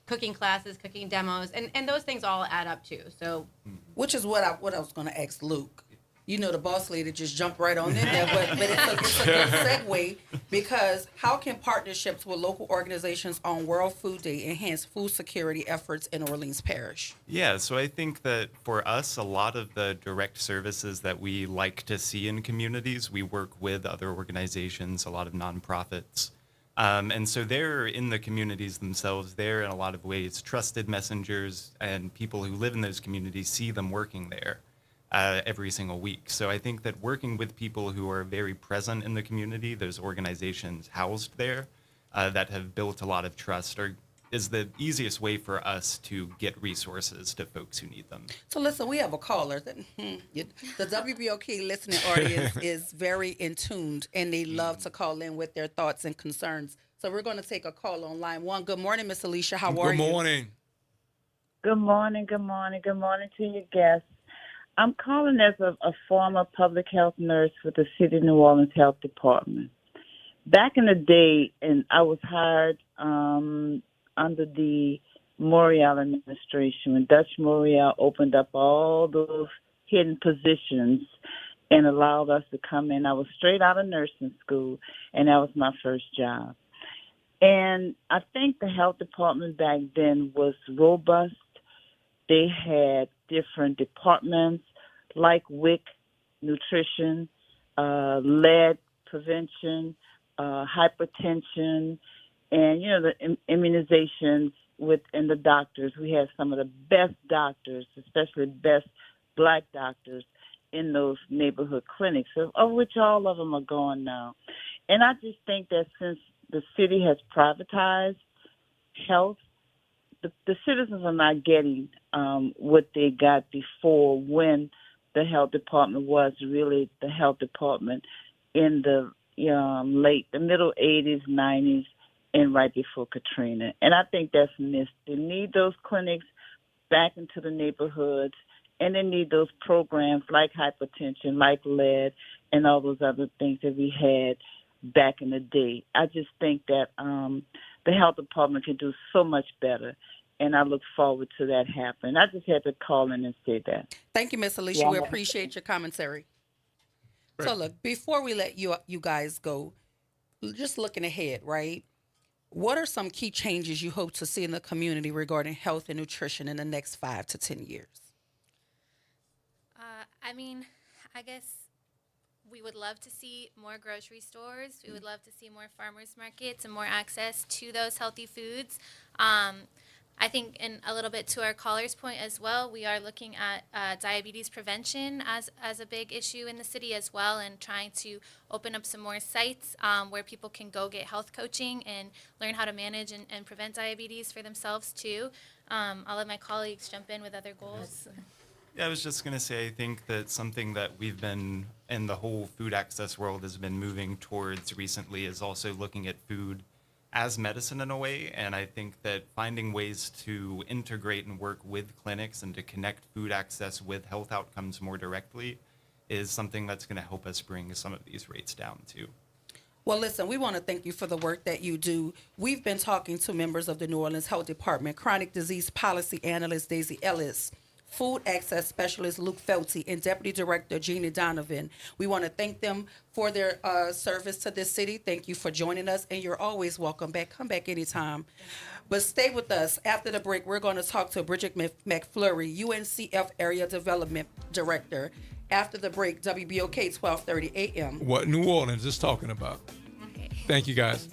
cooking classes, cooking demos, and those things all add up too. So, which is what I was going to ask Luke. The boss lady just jumped right on in there, but it's a good segue, because how can partnerships with local organizations on World Food Day enhance food security efforts in Orleans Parish? Yeah, so I think that for us, a lot of the direct services that we like to see in communities, we work with other organizations, a lot of nonprofits. And so they're in the communities themselves. They're in a lot of ways trusted messengers, and people who live in those communities see them working there every single week. So I think that working with people who are very present in the community, those organizations housed there that have built a lot of trust, is the easiest way for us to get resources to folks who need them. So listen, we have a caller. The WBOK listening audience is very in tuned, and they love to call in with their thoughts and concerns. So we're going to take a call on line one. Good morning, Miss Alicia. How are you? Good morning. Good morning. Good morning. Good morning to your guests. I'm calling as a former public health nurse with the City of New Orleans Health Department. Back in the day, and I was hired under the Morial administration, when Dutch Morial opened up all those hidden positions and allowed us to come in. I was straight out of nursing school, and that was my first job. And I think the health department back then was robust. They had different departments like WIC, nutrition, lead prevention, hypertension, and, the immunizations within the doctors. We had some of the best doctors, especially best Black doctors, in those neighborhood clinics, of which all of them are gone now. And I just think that since the city has privatized health, the citizens are not getting what they got before, when the health department was really the health department in the middle 80s, 90s, and right before Katrina. And I think that's missed. They need those clinics back into the neighborhoods, and they need those programs like hypertension, like lead, and all those other things that we had back in the day. I just think that the health department can do so much better. And I look forward to that happening. I just had to call in and say that. Thank you, Miss Alicia. We appreciate your commentary. Right. So look, before we let you guys go, just looking ahead, right? What are some key changes you hope to see in the community regarding health and nutrition in the next 5 to 10 years? I guess we would love to see more grocery stores. We would love to see more farmers markets and more access to those healthy foods. I think, and a little bit to our caller's point as well, we are looking at diabetes prevention as a big issue in the city as well, and trying to open up some more sites where people can go get health coaching and learn how to manage and prevent diabetes for themselves too. I'll let my colleagues jump in with other goals. Yeah, I was just going to say, I think that something that we've been, in the whole food access world, has been moving towards recently is also looking at food as medicine in a way. And I think that finding ways to integrate and work with clinics and to connect food access with health outcomes more directly is something that's going to help us bring some of these rates down too. Well, listen, we want to thank you for the work that you do. We've been talking to members of the New Orleans Health Department, Chronic Disease Policy Analyst Daisy Ellis, Food Access Specialist Luke Felty, and Deputy Director Jeannie Donovan. We want to thank them for their service to this city. Thank you for joining us, and you're always welcome back. Come back anytime. But stay with us. After the break, we're going to talk to Bridget McFlurry, UNCF Area Development Director. After the break, WBOK 1230 a.m. What New Orleans is talking about. Okay. Thank you, guys.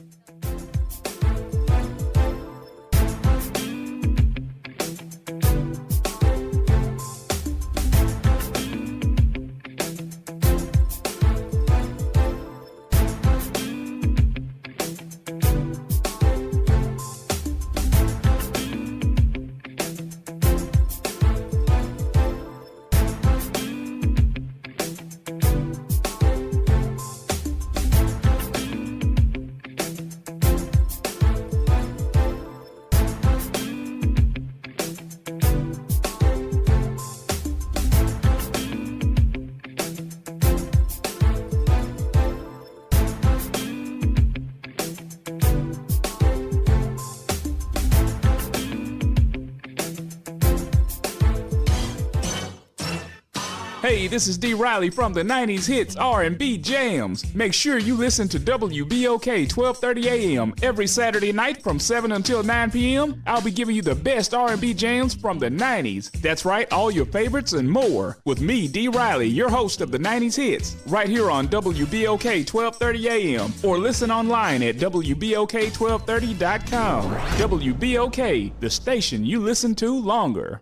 Hey, this is D. Riley from the 90s Hits R&B Jams. Make sure you listen to WBOK 1230 AM every Saturday night from 7 until 9 p.m. I'll be giving you the best R&B jams from the 90s. That's right, all your favorites and more. With me, D. Riley, your host of the 90s Hits, right here on WBOK 1230 AM, or listen online at WBOK1230.com. WBOK, the station you listen to longer.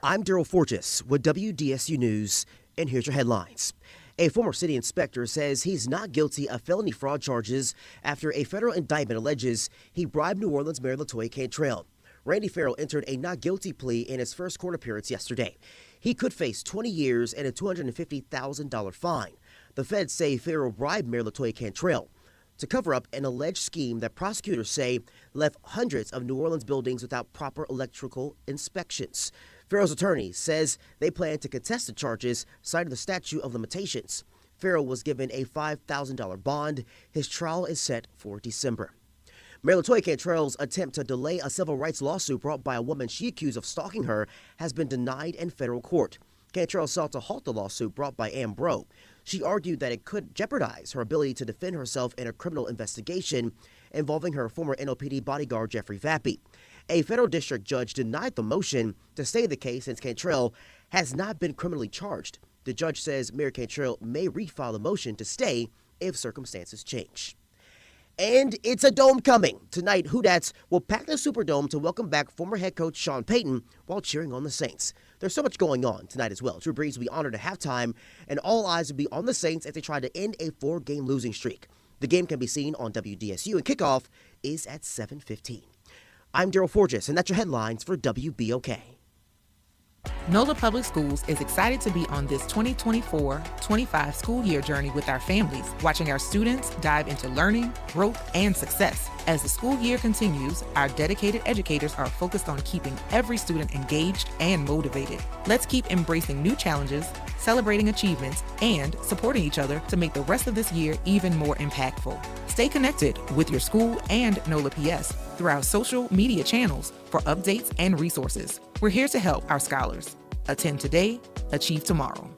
I'm Daryl Forges with WDSU News, and here's your headlines. A former city inspector says he's not guilty of felony fraud charges after a federal indictment alleges he bribed New Orleans Mayor LaToya Cantrell. Randy Farrell entered a not guilty plea in his first court appearance yesterday. He could face 20 years and a $250,000 fine. The feds say Farrell bribed Mayor LaToya Cantrell to cover up an alleged scheme that prosecutors say left hundreds of New Orleans buildings without proper electrical inspections. Farrell's attorney says they plan to contest the charges, citing the statute of limitations. Farrell was given a $5,000 bond. His trial is set for December. Mayor LaToya Cantrell's attempt to delay a civil rights lawsuit brought by a woman she accused of stalking her has been denied in federal court. Cantrell sought to halt the lawsuit brought by Ann Bro. She argued that it could jeopardize her ability to defend herself in a criminal investigation involving her former NOPD bodyguard Jeffrey Vappy. A federal district judge denied the motion to stay the case since Cantrell has not been criminally charged. The judge says Mayor Cantrell may refile the motion to stay if circumstances change. And it's a dome coming. Tonight, Whodats will pack the Superdome to welcome back former head coach Sean Payton while cheering on the Saints. There's so much going on tonight as well. Drew Brees will be honored at halftime, and all eyes will be on the Saints as they try to end a 4-game losing streak. The game can be seen on WDSU, and kickoff is at 7:15. I'm Daryl Forges, and that's your headlines for WBOK. NOLA Public Schools is excited to be on this 2024-25 school year journey with our families, watching our students dive into learning, growth, and success. As the school year continues, our dedicated educators are focused on keeping every student engaged and motivated. Let's keep embracing new challenges, celebrating achievements, and supporting each other to make the rest of this year even more impactful. Stay connected with your school and NOLA PS through our social media channels for updates and resources. We're here to help our scholars. Attend today, achieve tomorrow.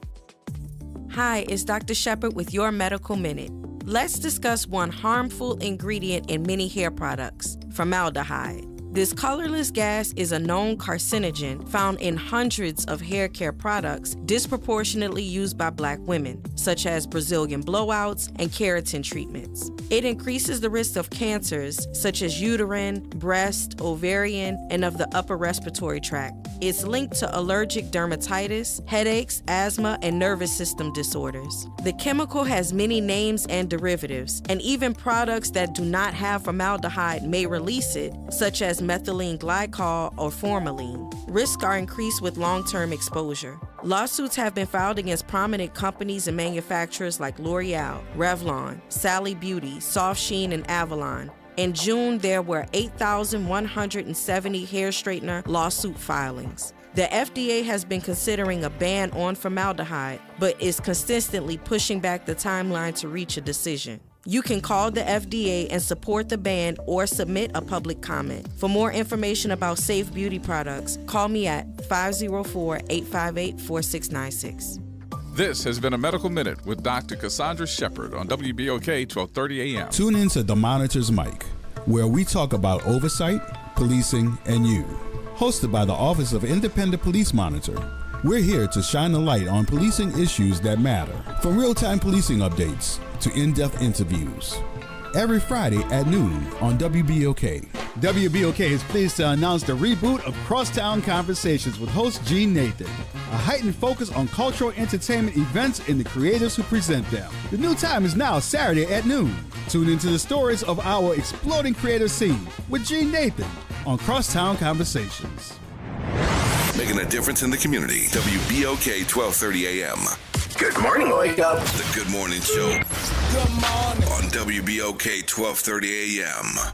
Hi, it's Dr. Shepard with your Medical Minute. Let's discuss one harmful ingredient in many hair products, formaldehyde. This colorless gas is a known carcinogen found in hundreds of hair care products disproportionately used by Black women, such as Brazilian blowouts and keratin treatments. It increases the risk of cancers such as uterine, breast, ovarian, and of the upper respiratory tract. It's linked to allergic dermatitis, headaches, asthma, and nervous system disorders. The chemical has many names and derivatives, and even products that do not have formaldehyde may release it, such as methylene glycol or formalin. Risks are increased with long-term exposure. Lawsuits have been filed against prominent companies and manufacturers like L'Oreal, Revlon, Sally Beauty, Soft Sheen, and Avalon. In June, there were 8,170 hair straightener lawsuit filings. The FDA has been considering a ban on formaldehyde, but is consistently pushing back the timeline to reach a decision. You can call the FDA and support the ban or submit a public comment. For more information about safe beauty products, call me at 504-858-4696. This has been a Medical Minute with Dr. Cassandra Shepard on WBOK 1230 AM. Tune in to The Monitor's Mic, where we talk about oversight, policing, and you. Hosted by the Office of Independent Police Monitor, we're here to shine a light on policing issues that matter, from real-time policing updates to in-depth interviews. Every Friday at noon on WBOK. WBOK is pleased to announce the reboot of Crosstown Conversations with host Gene Nathan, a heightened focus on cultural entertainment events and the creators who present them. The new time is now Saturday at noon. Tune into the stories of our exploding creative scene with Gene Nathan on Crosstown Conversations. Making a difference in the community. WBOK 1230 AM. Good morning, Wake Up. The Good Morning Show. Good morning. On WBOK 1230 AM.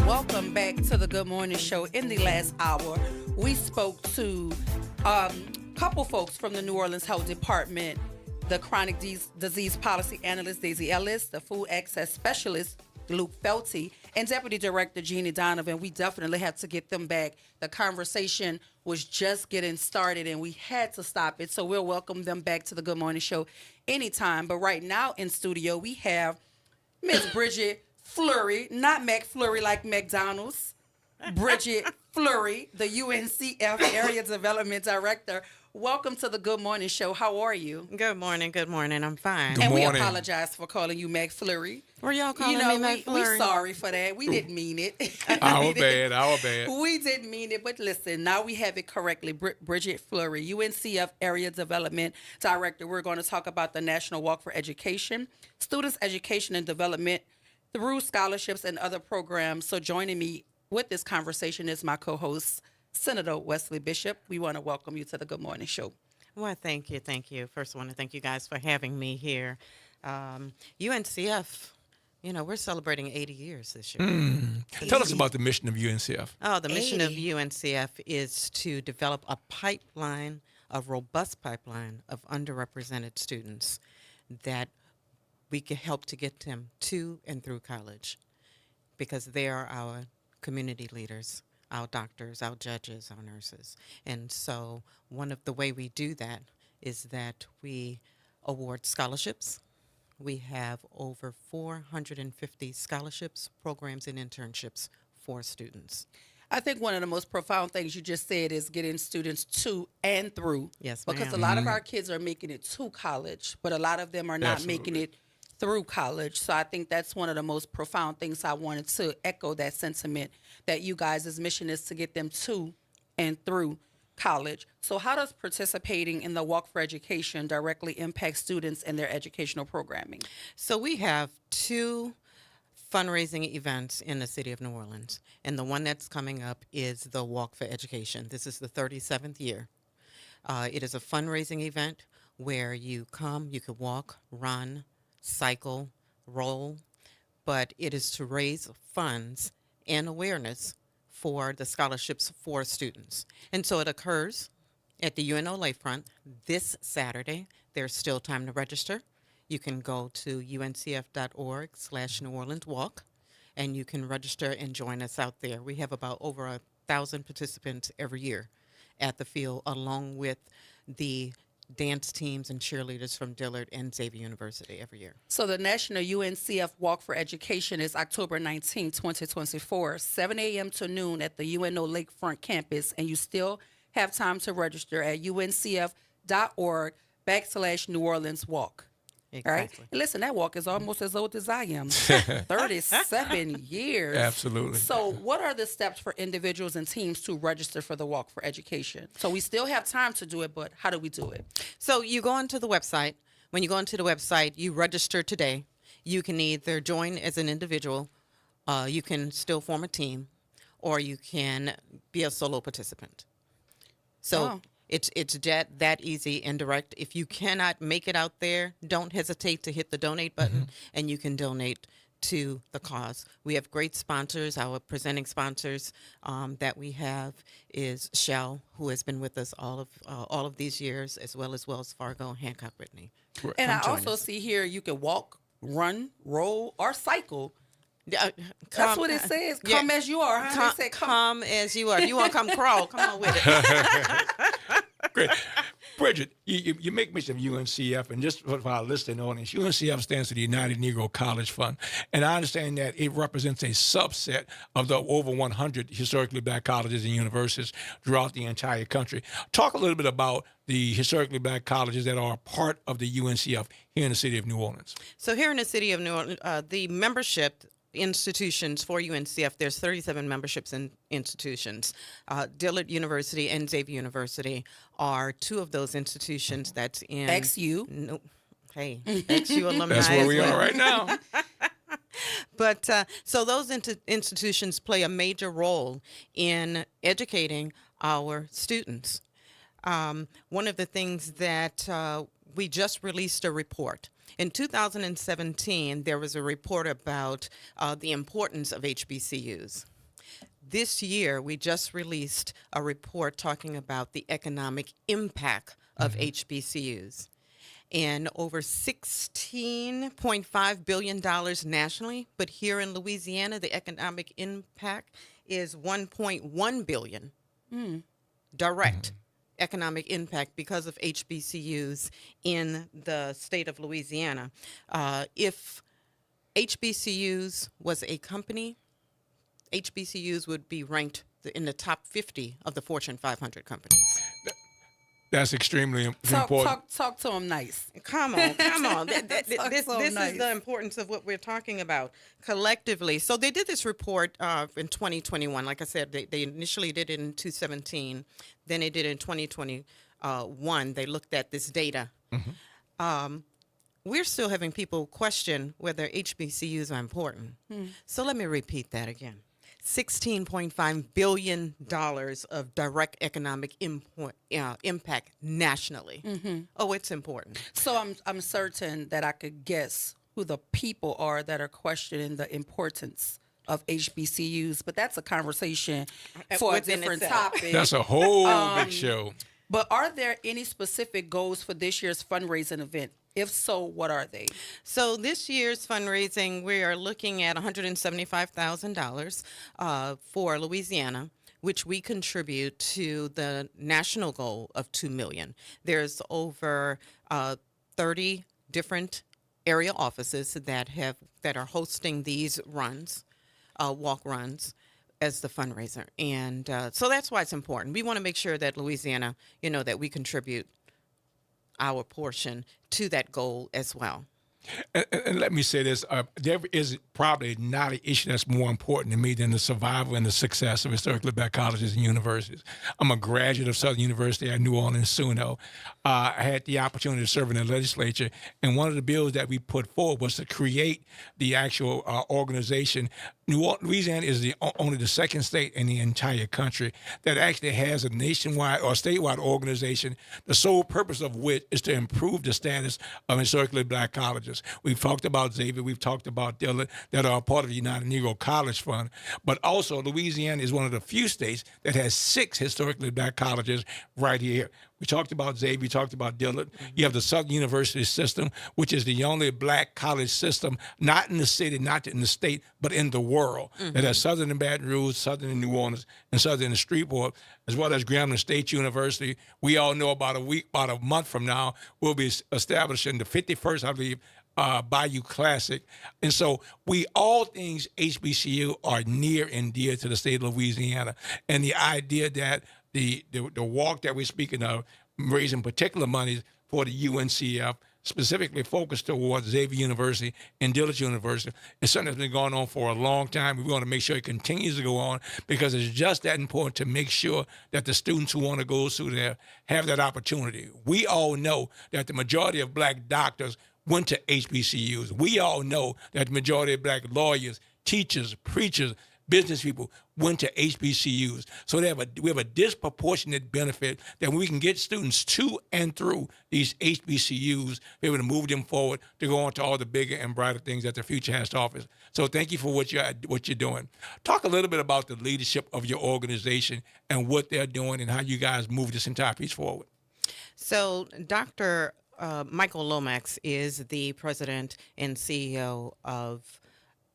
Welcome back to the Good Morning Show. In the last hour, we spoke to a couple folks from the New Orleans Health Department, the Chronic Disease Policy Analyst, Daisy Ellis, the Food Access Specialist, Luke Felty, and Deputy Director Jeannie Donovan. We definitely had to get them back. The conversation was just getting started, and we had to stop it. So we'll welcome them back to the Good Morning Show anytime. But right now in studio, we have Miss Bridget Fleury, not McFlurry like McDonald's. Bridget Fleury, the UNCF Area Development Director. Welcome to the Good Morning Show. How are you? Good morning. Good morning. I'm fine. Good morning. We apologize for calling you McFlurry. Were y'all calling me McFlurry? We're sorry for that. We didn't mean it. Our bad. We didn't mean it, but listen, now we have it correctly. Bridget Fleury, UNCF Area Development Director. We're going to talk about the National Walk for Education, students' education and development through scholarships and other programs. So joining me with this conversation is my co-host, Senator Wesley Bishop. We want to welcome you to the Good Morning Show. Well, thank you. Thank you. First, I want to thank you guys for having me here. UNCF, we're celebrating 80 years this year. Tell us about the mission of UNCF. Oh, the mission of UNCF is to develop a robust pipeline of underrepresented students that we can help to get them to and through college, because they are our community leaders, our doctors, our judges, our nurses. And so one of the way we do that is that we award scholarships. We have over 450 scholarships, programs, and internships for students. I think one of the most profound things you just said is getting students to and through. Yes, because ma'am. a lot of our kids are making it to college, but a lot of them are not making it through college. So I think that's one of the most profound things. I wanted to echo that sentiment that you guys' mission is to get them to and through college. So how does participating in the Walk for Education directly impact students and their educational programming? So we have 2 fundraising events in the city of New Orleans, and the one that's coming up is the Walk for Education. This is the 37th year. It is a fundraising event where you come, you can walk, run, cycle, roll, but it is to raise funds and awareness for the scholarships for students. And so it occurs at the UNO Lakefront this Saturday. There's still time to register. You can go to uncf.org/New Orleans Walk, and you can register and join us out there. We have about over 1,000 participants every year at the field, along with the dance teams and cheerleaders from Dillard and Xavier University every year. So the National UNCF Walk for Education is October 19, 2024, 7 a.m. to noon at the UNO Lakefront campus, and you still have time to register at uncf.org/New Orleans Walk. Exactly. All right? And listen, that walk is almost as old as I am. 37 years. Absolutely. So what are the steps for individuals and teams to register for the Walk for Education? So we still have time to do it, but how do we do it? So you go onto the website. When you go onto the website, you register today. You can either join as an individual, you can still form a team, or you can be a solo participant. So it's that easy and direct. If you cannot make it out there, don't hesitate to hit the donate button, and you can donate to the cause. We have great sponsors. Our presenting sponsors that we have is Shell, who has been with us all of these years, as well as Wells Fargo, Hancock Whitney. And I also see here you can walk, run, roll, or cycle. That's what it says. Come as you are. Huh? They say come as you are. You want to come crawl? Come on with it. Great. Bridget, you make mention of UNCF, and just for our listening audience, UNCF stands for the United Negro College Fund, and I understand that it represents a subset of the over 100 historically black colleges and universities throughout the entire country. Talk a little bit about the historically black colleges that are part of the UNCF here in the city of New Orleans. So here in the city of New Orleans, the membership institutions for UNCF, there's 37 memberships in institutions. Dillard University and Xavier University are 2 of those institutions that's in... XU. No, hey, XU alumni. That's where we are right now. But so those institutions play a major role in educating our students. One of the things that we just released a report. In 2017, there was a report about the importance of HBCUs. This year, we just released a report talking about the economic impact of HBCUs. And over $16.5 billion nationally, but here in Louisiana, the economic impact is $1.1 billion direct economic impact because of HBCUs in the state of Louisiana. If HBCUs was a company, HBCUs would be ranked in the top 50 of the Fortune 500 companies. That's extremely important. Talk to them nice. Come on. This is the importance of what we're talking about collectively. So they did this report in 2021. Like I said, they initially did it in 2017. Then they did it in 2021. They looked at this data. We're still having people question whether HBCUs are important. So let me repeat that again. $16.5 billion of direct economic impact nationally. Oh, it's important. So I'm certain that I could guess who the people are that are questioning the importance of HBCUs, but that's a conversation for a different topic. That's a whole big show. But are there any specific goals for this year's fundraising event? If so, what are they? So this year's fundraising, we are looking at $175,000 for Louisiana, which we contribute to the national goal of $2 million. There's over 30 different area offices that are hosting these runs, walk runs, as the fundraiser. And so that's why it's important. We want to make sure that Louisiana, that we contribute our portion to that goal as well. And let me say this, there is probably not an issue that's more important to me than the survival and the success of historically black colleges and universities. I'm a graduate of Southern University at New Orleans, SUNO. I had the opportunity to serve in the legislature, and one of the bills that we put forward was to create the actual organization. Louisiana is only the second state in the entire country that actually has a nationwide or statewide organization, the sole purpose of which is to improve the status of historically black colleges. We've talked about Xavier, we've talked about Dillard, that are part of the United Negro College Fund, but also Louisiana is one of the few states that has 6 historically black colleges right here. We talked about Xavier, we talked about Dillard. You have the Southern University system, which is the only black college system, not in the city, not in the state, but in the world. That has Southern in Baton Rouge, Southern in New Orleans, and Southern in Shreveport, as well as Grambling State University. We all know about a month from now, we'll be establishing the 51st, I believe, Bayou Classic. And so all things HBCU are near and dear to the state of Louisiana. And the idea that the walk that we're speaking of, raising particular monies for the UNCF, specifically focused towards Xavier University and Dillard University, is something that's been going on for a long time. We want to make sure it continues to go on because it's just that important to make sure that the students who want to go through there have that opportunity. We all know that the majority of black doctors went to HBCUs. We all know that the majority of black lawyers, teachers, preachers, business people went to HBCUs. So we have a disproportionate benefit that we can get students to and through these HBCUs, be able to move them forward to go on to all the bigger and brighter things that the future has to offer. So thank you for what you're doing. Talk a little bit about the leadership of your organization and what they're doing and how you guys move this entire piece forward. So Dr. Michael Lomax is the president and CEO of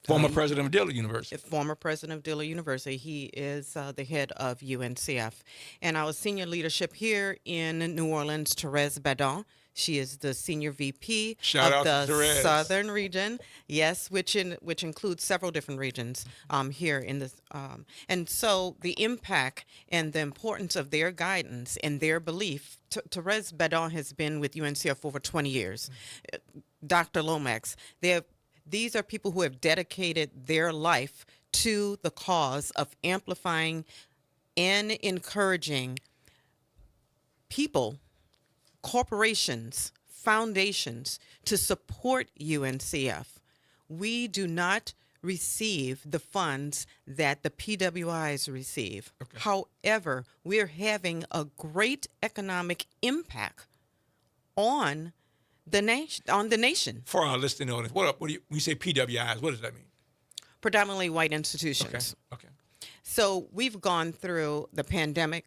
Former president of Dillard University. Former president of Dillard University. He is the head of UNCF. And our senior leadership here in New Orleans, Therese Badon. She is the senior VP of the Southern region, yes, which includes several different regions here in this. And so the impact and the importance of their guidance and their belief. Therese Badon has been with UNCF for over 20 years. Dr. Lomax, these are people who have dedicated their life to the cause of amplifying and encouraging people, corporations, foundations to support UNCF. We do not receive the funds that the PWIs receive. Okay. However, we're having a great economic impact on the nation. For our listening audience, what do you say PWIs? What does that mean? Predominantly white institutions. Okay. So we've gone through the pandemic.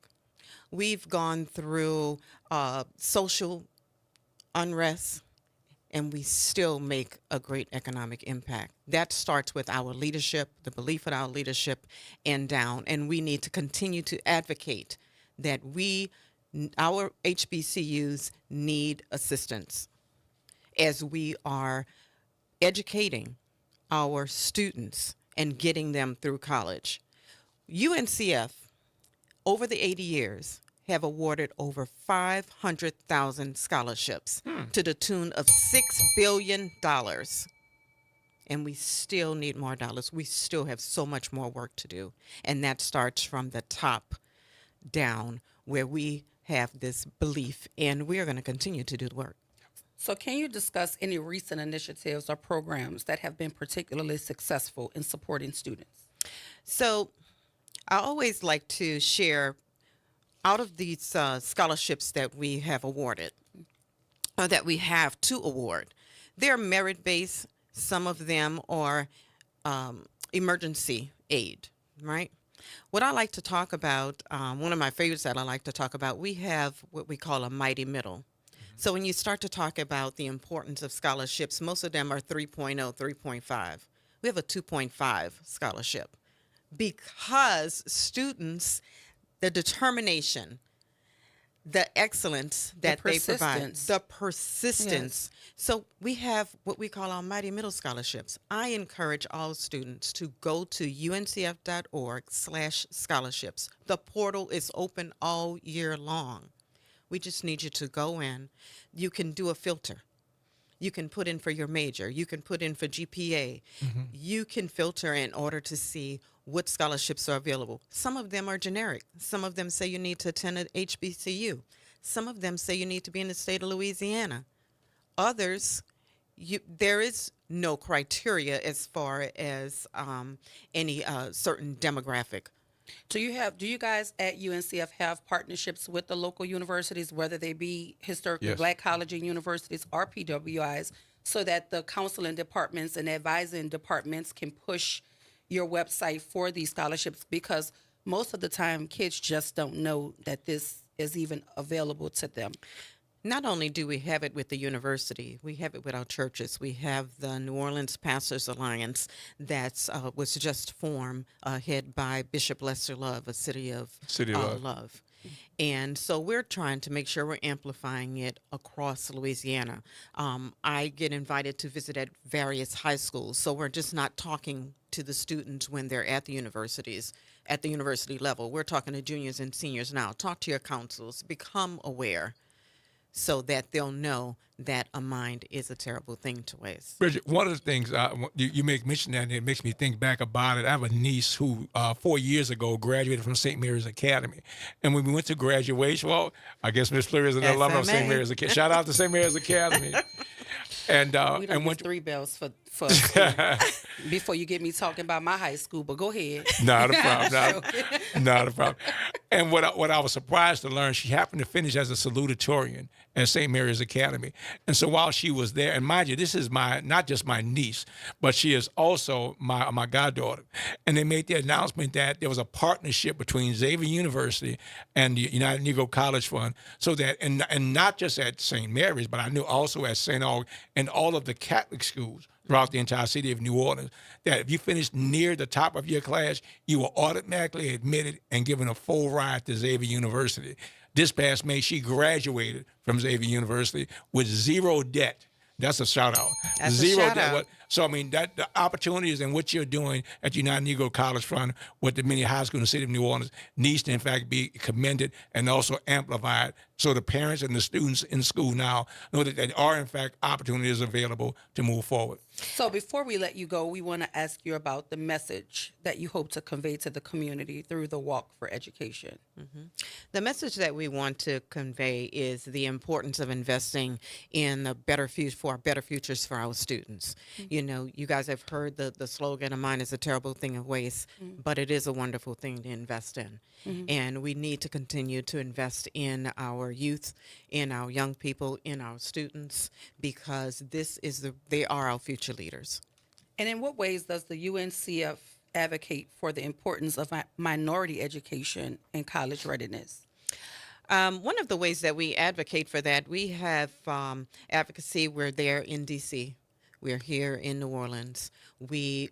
We've gone through social unrest, and we still make a great economic impact. That starts with our leadership, the belief in our leadership, and down. And we need to continue to advocate that our HBCUs need assistance as we are educating our students and getting them through college. UNCF, over the 80 years, have awarded over 500,000 scholarships to the tune of $6 billion. And we still need more dollars. We still have so much more work to do. And that starts from the top down, where we have this belief, and we are going to continue to do the work. So can you discuss any recent initiatives or programs that have been particularly successful in supporting students? So I always like to share, out of these scholarships that we have awarded, or that we have to award, they're merit-based. Some of them are emergency aid, right? What I like to talk about, one of my favorites that I like to talk about, we have what we call a mighty middle. So when you start to talk about the importance of scholarships, most of them are 3.0, 3.5. We have a 2.5 scholarship because students, the determination, the excellence that they provide, the persistence. Yes. So we have what we call our Mighty Middle Scholarships. I encourage all students to go to uncf.org/scholarships. The portal is open all year long. We just need you to go in. You can do a filter. You can put in for your major. You can put in for GPA. You can filter in order to see what scholarships are available. Some of them are generic. Some of them say you need to attend an HBCU. Some of them say you need to be in the state of Louisiana. Others, there is no criteria as far as any certain demographic. Do you guys at UNCF have partnerships with the local universities, whether they be historically black colleges and universities or PWIs, so that the counseling departments and advising departments can push your website for these scholarships? Because most of the time kids just don't know that this is even available to them. Not only do we have it with the university, we have it with our churches. We have the New Orleans Pastors Alliance that was just formed, head by Bishop Lester Love, a City of Love. And so we're trying to make sure we're amplifying it across Louisiana. I get invited to visit at various high schools, so we're just not talking to the students when they're at the universities, at the university level. We're talking to juniors and seniors now. Talk to your councils, become aware, so that they'll know that a mind is a terrible thing to waste. Bridget, one of the things you make mention that, and it makes me think back about it. I have a niece who 4 years ago graduated from St. Mary's Academy. And when we went to graduation, well, I guess Miss Fleury is an alumna of St. Mary's Academy. Shout out to St. Mary's Academy. And we don't use 3 bells for before you get me talking about my high school, but go ahead. Not a problem. Not a problem. And what I was surprised to learn, she happened to finish as a salutatorian at St. Mary's Academy. And so while she was there, and mind you, this is not just my niece, but she is also my goddaughter. And they made the announcement that there was a partnership between Xavier University and the United Negro College Fund, so that, and not just at St. Mary's, but I knew also at St. Aug and all of the Catholic schools throughout the entire city of New Orleans, that if you finished near the top of your class, you were automatically admitted and given a full ride to Xavier University. This past May, she graduated from Xavier University with 0 debt. That's a shout out. That's 0 a shout debt. out. So, I mean, that the opportunities and what you're doing at the United Negro College Fund with the many high schools in the city of New Orleans needs to, in fact, be commended and also amplified, so the parents and the students in school now know that there are, in fact, opportunities available to move forward. So before we let you go, we want to ask you about the message that you hope to convey to the community through the Walk for Education. The message that we want to convey is the importance of investing in a better future, for better futures for our students. You know, you guys have heard the slogan, "A mind is a terrible thing of waste," but it is a wonderful thing to invest in. And we need to continue to invest in our youth, in our young people, in our students, because they are our future leaders. And in what ways does the UNCF advocate for the importance of minority education and college readiness? One of the ways that we advocate for that, we have advocacy. We're there in D.C. We're here in New Orleans. We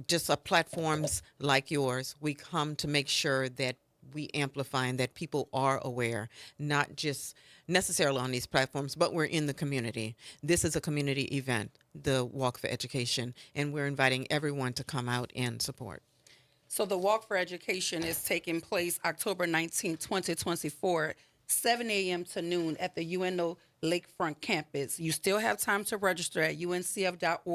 just platforms like yours. We come to make sure that we amplify and that people are aware, not just necessarily on these platforms, but we're in the community. This is a community event, the Walk for Education, and we're inviting everyone to come out and support. So the Walk for Education is taking place October 19, 2024, 7 a.m. to noon at the UNO Lakefront campus. You still have time to register at uncf.org/New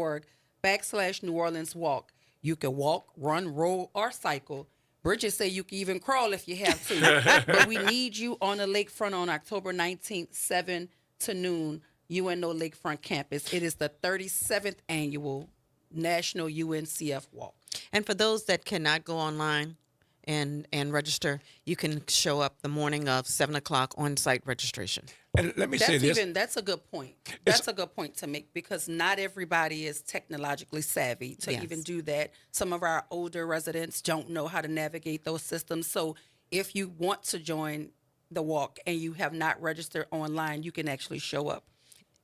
Orleans Walk. You can walk, run, roll, or cycle. Bridget said you can even crawl if you have to. But we need you on the lakefront on October 19th, 7 to noon, UNO Lakefront campus. It is the 37th annual National UNCF Walk. And for those that cannot go online and register, you can show up the morning of 7 o'clock on-site registration. And let me say this. That's a good point. That's a good point to make, because not everybody is technologically savvy to even do that. Some of our older residents don't know how to navigate those systems. So if you want to join the walk and you have not registered online, you can actually show up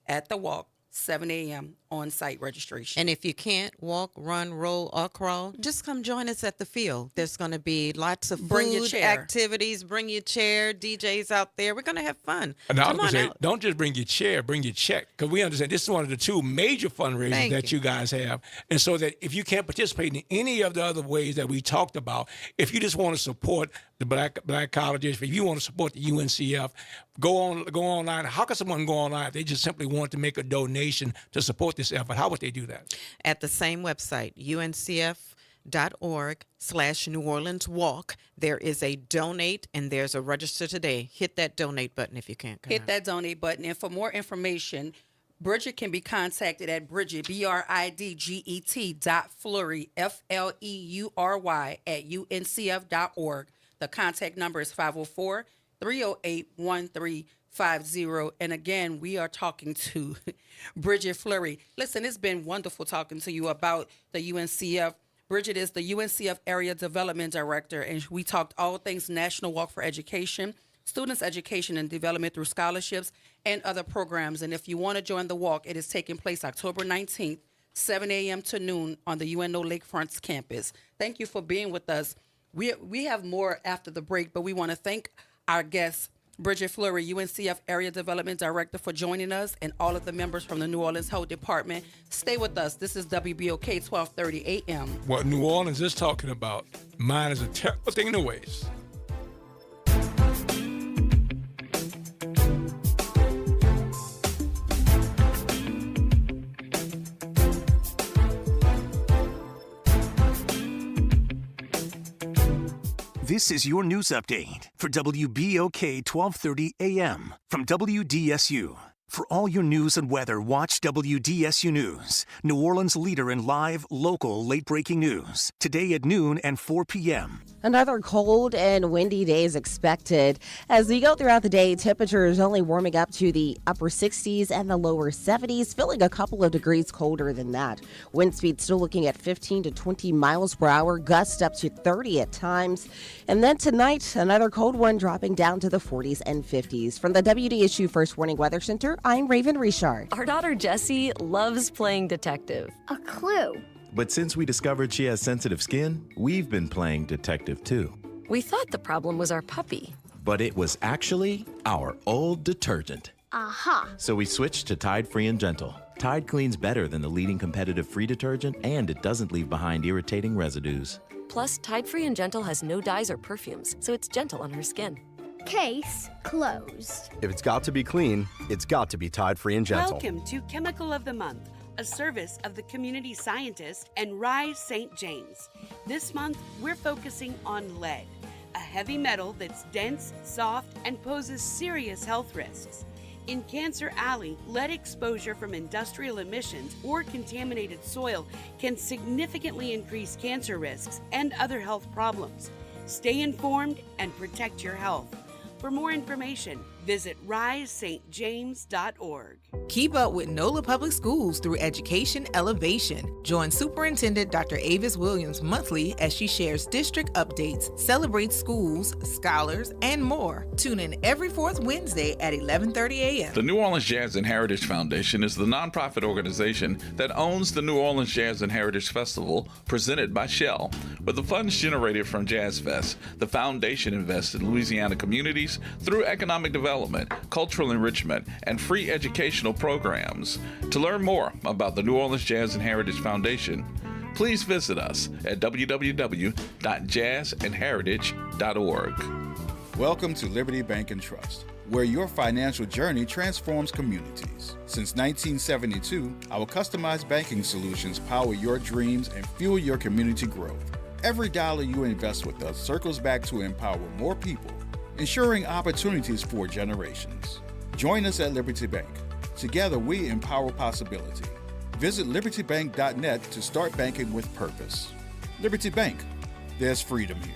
at the walk, 7 a.m. on-site registration. And if you can't walk, run, roll, or crawl, just come join us at the field. There's going to be lots of Bring your food chair. activities. Bring your chair. DJs out there. We're going to have fun. And I was Come going on to say, out. don't just bring your chair, bring your check. Because we understand this is one of the two major fundraisers Thank that you guys have. And so that if you can't participate in any of the other ways that we talked about, if you just want to support the black colleges, if you want to support the UNCF, go online. How can someone go online if they just simply want to make a donation to support this effort? How would they do that? At the same website, uncf.org/New Orleans Walk. There is a donate and there's a register today. Hit that donate button if you can't. Hit that donate button. And for more information, Bridget can be contacted at Bridget, BRIDGET.Fleury, FLEURY, at UNCF.org. The contact number is 504-308-1350. And again, we are talking to Bridget Fleury. Listen, it's been wonderful talking to you about the UNCF. Bridget is the UNCF Area Development Director, and we talked all things National Walk for Education, students' education and development through scholarships, and other programs. And if you want to join the walk, it is taking place October 19th, 7 a.m. to noon on the UNO Lakefront campus. Thank you for being with us. We have more after the break, but we want to thank our guest, Bridget Fleury, UNCF Area Development Director, for joining us, and all of the members from the New Orleans Health Department. Stay with us. This is WBOK 1230 AM. What New Orleans is talking about, mine is a terrible thing in the ways. This is your news update for WBOK 1230 AM from WDSU. For all your news and weather, watch WDSU News, New Orleans' leader in live, local, late-breaking news. Today at noon and 4 p.m. Another cold and windy day is expected. As we go throughout the day, temperatures only warming up to the upper 60s and the lower 70s, feeling a couple of degrees colder than that. Wind speed still looking at 15 to 20 miles per hour, gusts up to 30 at times. And then tonight, another cold one dropping down to the 40s and 50s. From the WDSU First Warning Weather Center, I'm Raven Richard. Our daughter Jessie loves playing detective. A clue. But since we discovered she has sensitive skin, we've been playing detective too. We thought the problem was our puppy. But it was actually our old detergent. Aha. So we switched to Tide Free and Gentle. Tide cleans better than the leading competitive free detergent, and it doesn't leave behind irritating residues. Plus, Tide Free and Gentle has no dyes or perfumes, so it's gentle on her skin. Case closed. If it's got to be clean, it's got to be Tide Free and Gentle. Welcome to Chemical of the Month, a service of the community scientist and Rise St. James. This month, we're focusing on lead, a heavy metal that's dense, soft, and poses serious health risks. In Cancer Alley, lead exposure from industrial emissions or contaminated soil can significantly increase cancer risks and other health problems. Stay informed and protect your health. For more information, visit risestjames.org. Keep up with NOLA Public Schools through Education Elevation. Join Superintendent Dr. Avis Williams monthly as she shares district updates, celebrates schools, scholars, and more. Tune in every fourth Wednesday at 11:30 a.m. The New Orleans Jazz and Heritage Foundation is the nonprofit organization that owns the New Orleans Jazz and Heritage Festival presented by Shell. With the funds generated from Jazz Fest, the foundation invests in Louisiana communities through economic development, cultural enrichment, and free educational programs. To learn more about the New Orleans Jazz and Heritage Foundation, please visit us at www.jazzandheritage.org. Welcome to Liberty Bank and Trust, where your financial journey transforms communities. Since 1972, our customized banking solutions power your dreams and fuel your community growth. Every dollar you invest with us circles back to empower more people, ensuring opportunities for generations. Join us at Liberty Bank. Together, we empower possibility. Visit libertybank.net to start banking with purpose. Liberty Bank, there's freedom here.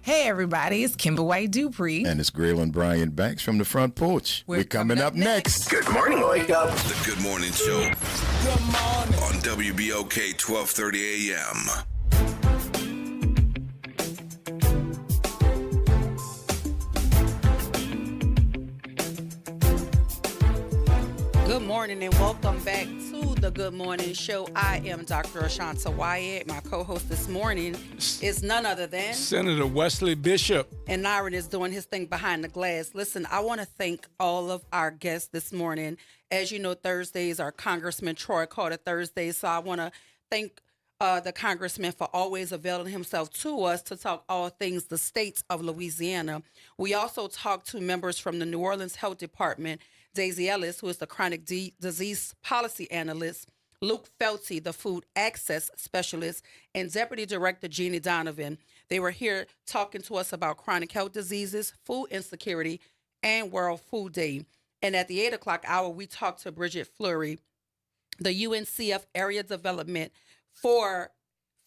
Hey everybody, it's Kimber White Dupree. And it's Graylin Bryant Banks from the front porch. We're coming up next. Good morning, Wake Up. The Good Morning Show. Good morning. On WBOK 1230 AM. Good morning and welcome back to the Good Morning Show. I am Dr. Ashanta Wyatt. My co-host this morning is none other than Senator Wesley Bishop. And Nyron is doing his thing behind the glass. Listen, I want to thank all of our guests this morning. As you know, Thursdays are Congressman Troy Carter Thursdays, so I want to thank the congressman for always availing himself to us to talk all things the states of Louisiana. We also talked to members from the New Orleans Health Department, Daisy Ellis, who is the chronic disease policy analyst, Luke Felty, the food access specialist, and Deputy Director Jeannie Donovan. They were here talking to us about chronic health diseases, food insecurity, and World Food Day. And at the 8 o'clock hour, we talked to Bridget Fleury, the UNCF Area Development for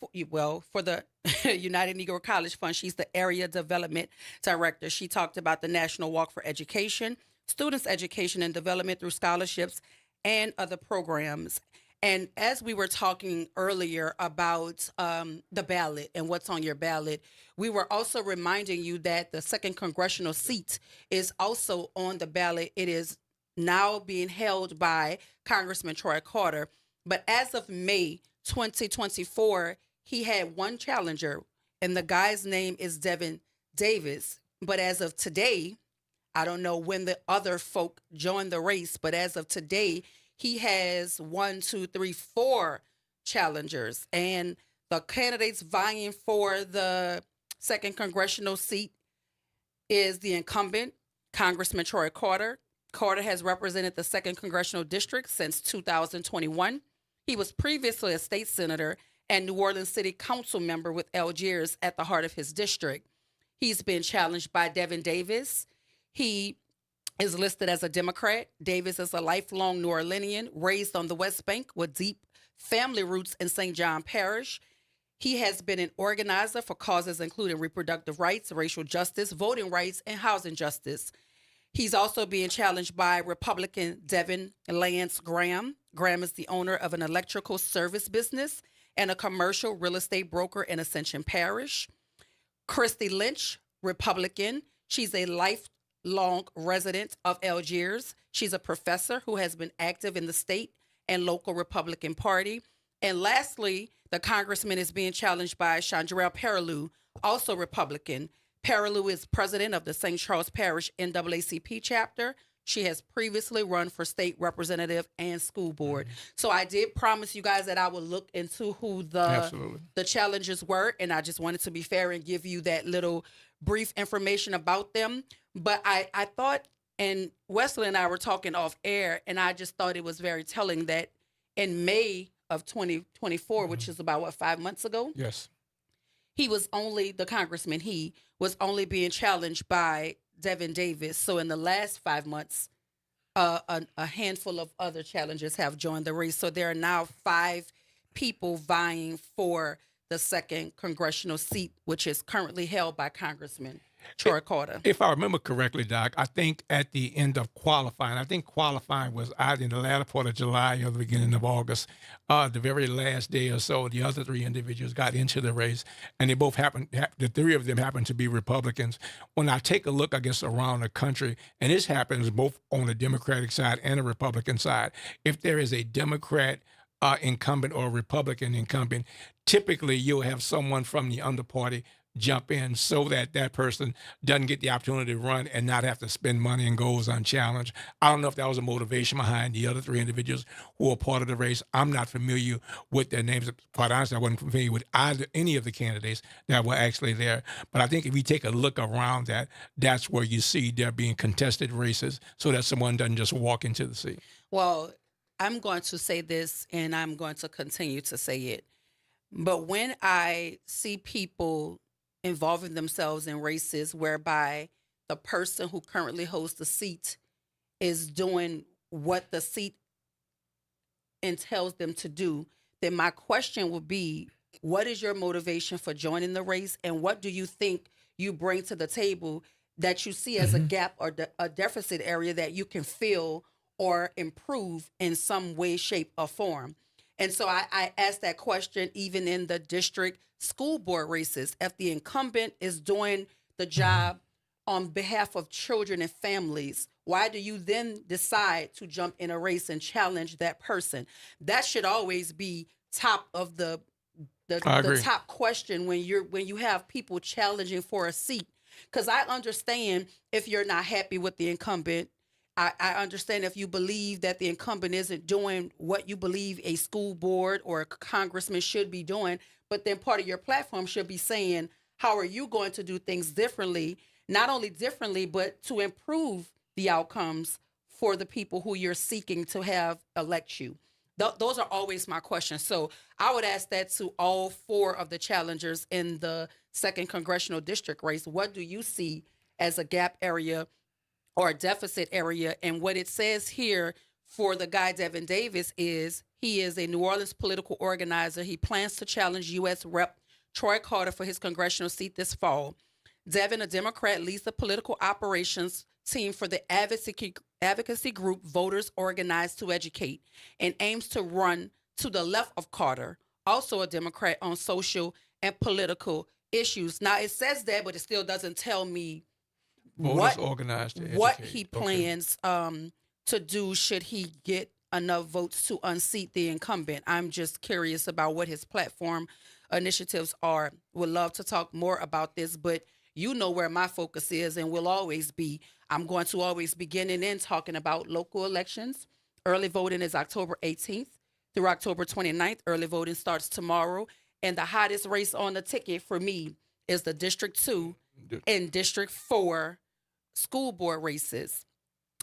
the United Negro College Fund. She's the Area Development Director. She talked about the National Walk for Education, students' education and development through scholarships, and other programs. And as we were talking earlier about the ballot and what's on your ballot, we were also reminding you that the 2nd congressional seat is also on the ballot. It is now being held by Congressman Troy Carter. But as of May 2024, he had one challenger, and the guy's name is Devin Davis. But as of today, I don't know when the other folk joined the race, but as of today, he has 4 challengers. And the candidates vying for the 2nd congressional seat is the incumbent, Congressman Troy Carter. Carter has represented the 2nd congressional district since 2021. He was previously a state senator and New Orleans City Council member with Algiers at the heart of his district. He's been challenged by Devin Davis. He is listed as a Democrat. Davis is a lifelong New Orleanian, raised on the West Bank with deep family roots in St. John Parish. He has been an organizer for causes including reproductive rights, racial justice, voting rights, and housing justice. He's also being challenged by Republican Devin Lance Graham. Graham is the owner of an electrical service business and a commercial real estate broker in Ascension Parish. Christy Lynch, Republican. She's a lifelong resident of Algiers. She's a professor who has been active in the state and local Republican Party. And lastly, the congressman is being challenged by Chandrell Perilou, also Republican. Perilou is president of the St. Charles Parish NAACP chapter. She has previously run for state representative and school board. So I did promise you guys that I would look into who the challengers were, and I just wanted to be fair and give you that little brief information about them. But I thought, and Wesley and I were talking off air, and I just thought it was very telling that in May of 2024, which is about, 5 months ago? Yes. The congressman, he was only being challenged by Devin Davis. So in the last 5 months, a handful of other challengers have joined the race. So there are now 5 people vying for the 2nd congressional seat, which is currently held by Congressman Troy Carter. If I remember correctly, Doc, I think at the end of qualifying, was either in the latter part of July or the beginning of August, the very last day or so, the other 3 individuals got into the race, and they both the 3 of them happened to be Republicans. When I take a look, I guess, around the country, and this happens both on the Democratic side and the Republican side, if there is a Democrat incumbent or a Republican incumbent, typically you'll have someone from the underparty jump in so that that person doesn't get the opportunity to run and not have to spend money and goes unchallenged. I don't know if that was a motivation behind the other 3 individuals who were part of the race. I'm not familiar with their names. Quite honestly, I wasn't familiar with any of the candidates that were actually there. But I think if we take a look around that, that's where you see there being contested races so that someone doesn't just walk into the seat. Well, I'm going to say this, and I'm going to continue to say it. But when I see people involving themselves in races whereby the person who currently holds the seat is doing what the seat entails them to do, then my question would be, what is your motivation for joining the race, and what do you think you bring to the table that you see as a gap or a deficit area that you can fill or improve in some way, shape, or form? And so I asked that question even in the district school board races. If the incumbent is doing the job on behalf of children and families, why do you then decide to jump in a race and challenge that person? That should always be top of the top question when you have people challenging for a seat. Because I understand if you're not happy with the incumbent. I understand if you believe that the incumbent isn't doing what you believe a school board or a congressman should be doing, but then part of your platform should be saying, how are you going to do things differently? Not only differently, but to improve the outcomes for the people who you're seeking to have elect you. Those are always my questions. So I would ask that to all 4 of the challengers in the 2nd congressional district race. What do you see as a gap area or a deficit area? And what it says here for the guy, Devin Davis, is he is a New Orleans political organizer. He plans to challenge U.S. Rep. Troy Carter for his congressional seat this fall. Devin, a Democrat, leads the political operations team for the advocacy group Voters Organized to Educate and aims to run to the left of Carter, also a Democrat, on social and political issues. Now, it says that, but it still doesn't tell me what he plans to do should he get enough votes to unseat the incumbent. I'm just curious about what his platform initiatives are. Would love to talk more about this, but you know where my focus is and will always be. I'm going to always begin and end talking about local elections. Early voting is October 18th through October 29th. Early voting starts tomorrow. And the hottest race on the ticket for me is the District 2 and District 4 school board races.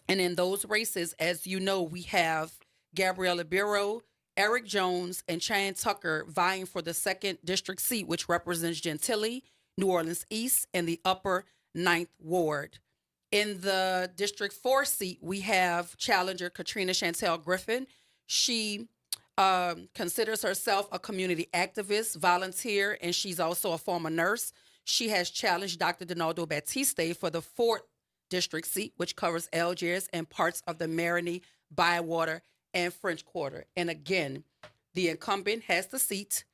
And in those races, as you know, we have Gabriella Biro, Eric Jones, and Chan Tucker vying for the 2nd district seat, which represents Gentilly, New Orleans East, and the upper 9th Ward. In the District 4 seat, we have challenger Katrina Chantel Griffin. She considers herself a community activist, volunteer, and she's also a former nurse. She has challenged Dr. Donaldo Batiste for the 4th district seat, which covers Algiers and parts of the Marigny, Bywater, and French Quarter. And again, the incumbent has the seat.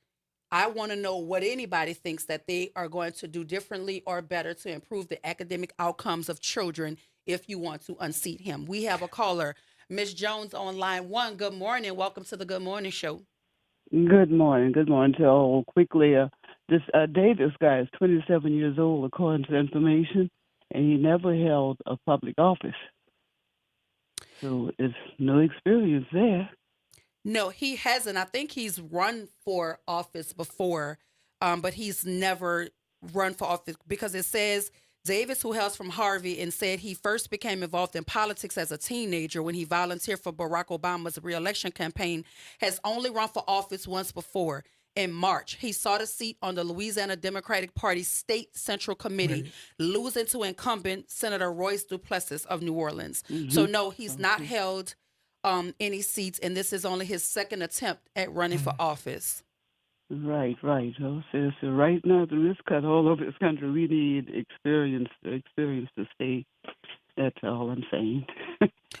I want to know what anybody thinks that they are going to do differently or better to improve the academic outcomes of children if you want to unseat him. We have a caller, Ms. Jones, on line 1. Good morning. Welcome to the Good Morning Show. Good morning. Good morning to all. Quickly, this Davis guy is 27 years old, according to information, and he never held a public office. So there's no experience there. No, he hasn't. I think he's run for office before, but he's never run for office because it says Davis, who hails from Harvey, and said he first became involved in politics as a teenager when he volunteered for Barack Obama's re-election campaign, has only run for office once before. In March, he sought a seat on the Louisiana Democratic Party State Central Committee, losing to incumbent Senator Royce Duplessis of New Orleans. So no, he's not held any seats, and this is only his 2nd attempt at running for office. Right. So right now, through this cut all over this country, we need experience to stay. That's all I'm saying.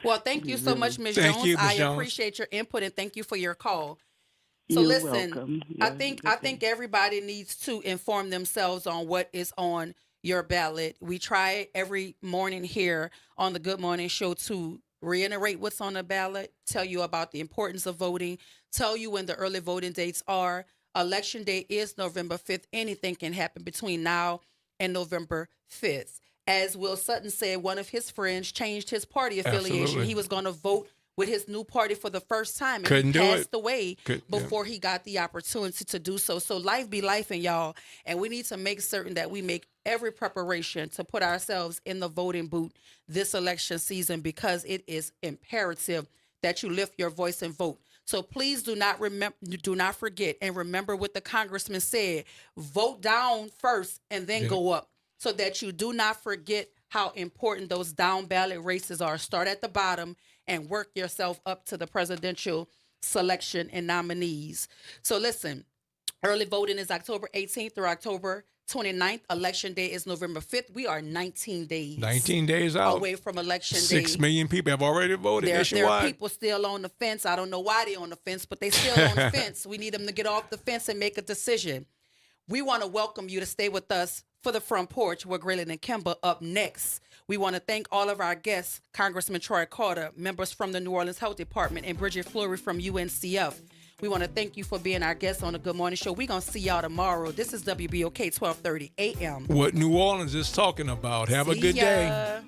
Well, thank you so much, Ms. Jones. I appreciate your input, and thank you for your call. So You're listen, welcome. I think everybody needs to inform themselves on what is on your ballot. We try every morning here on the Good Morning Show to reiterate what's on the ballot, tell you about the importance of voting, tell you when the early voting dates are. Election day is November 5th. Anything can happen between now and November 5th. As Will Sutton said, one of his friends changed his party affiliation. Absolutely. He was going to vote with his new party for the first time, and Couldn't he do passed it. away before he got the opportunity to do so. So life be life, and y'all, and we need to make certain that we make every preparation to put ourselves in the voting booth this election season, because it is imperative that you lift your voice and vote. So please do not forget, and remember what the congressman said: vote down first and then go up, so that you do not forget how important those down ballot races are. Start at the bottom and work yourself up to the presidential selection and nominees. So listen, early voting is October 18th through October 29th. Election day is November 5th. We are 19 days out away from election day. 6 million people have already voted nationwide. There are people still on the fence. I don't know why they're on the fence, but they still on the fence. We need them to get off the fence and make a decision. We want to welcome you to stay with us for the Front Porch with Graylin and Kimber up next. We want to thank all of our guests, Congressman Troy Carter, members from the New Orleans Health Department, and Bridget Fleury from UNCF. We want to thank you for being our guest on the Good Morning Show. We're going to see y'all tomorrow. This is WBOK 1230 AM. What New Orleans is talking about. Have a good day.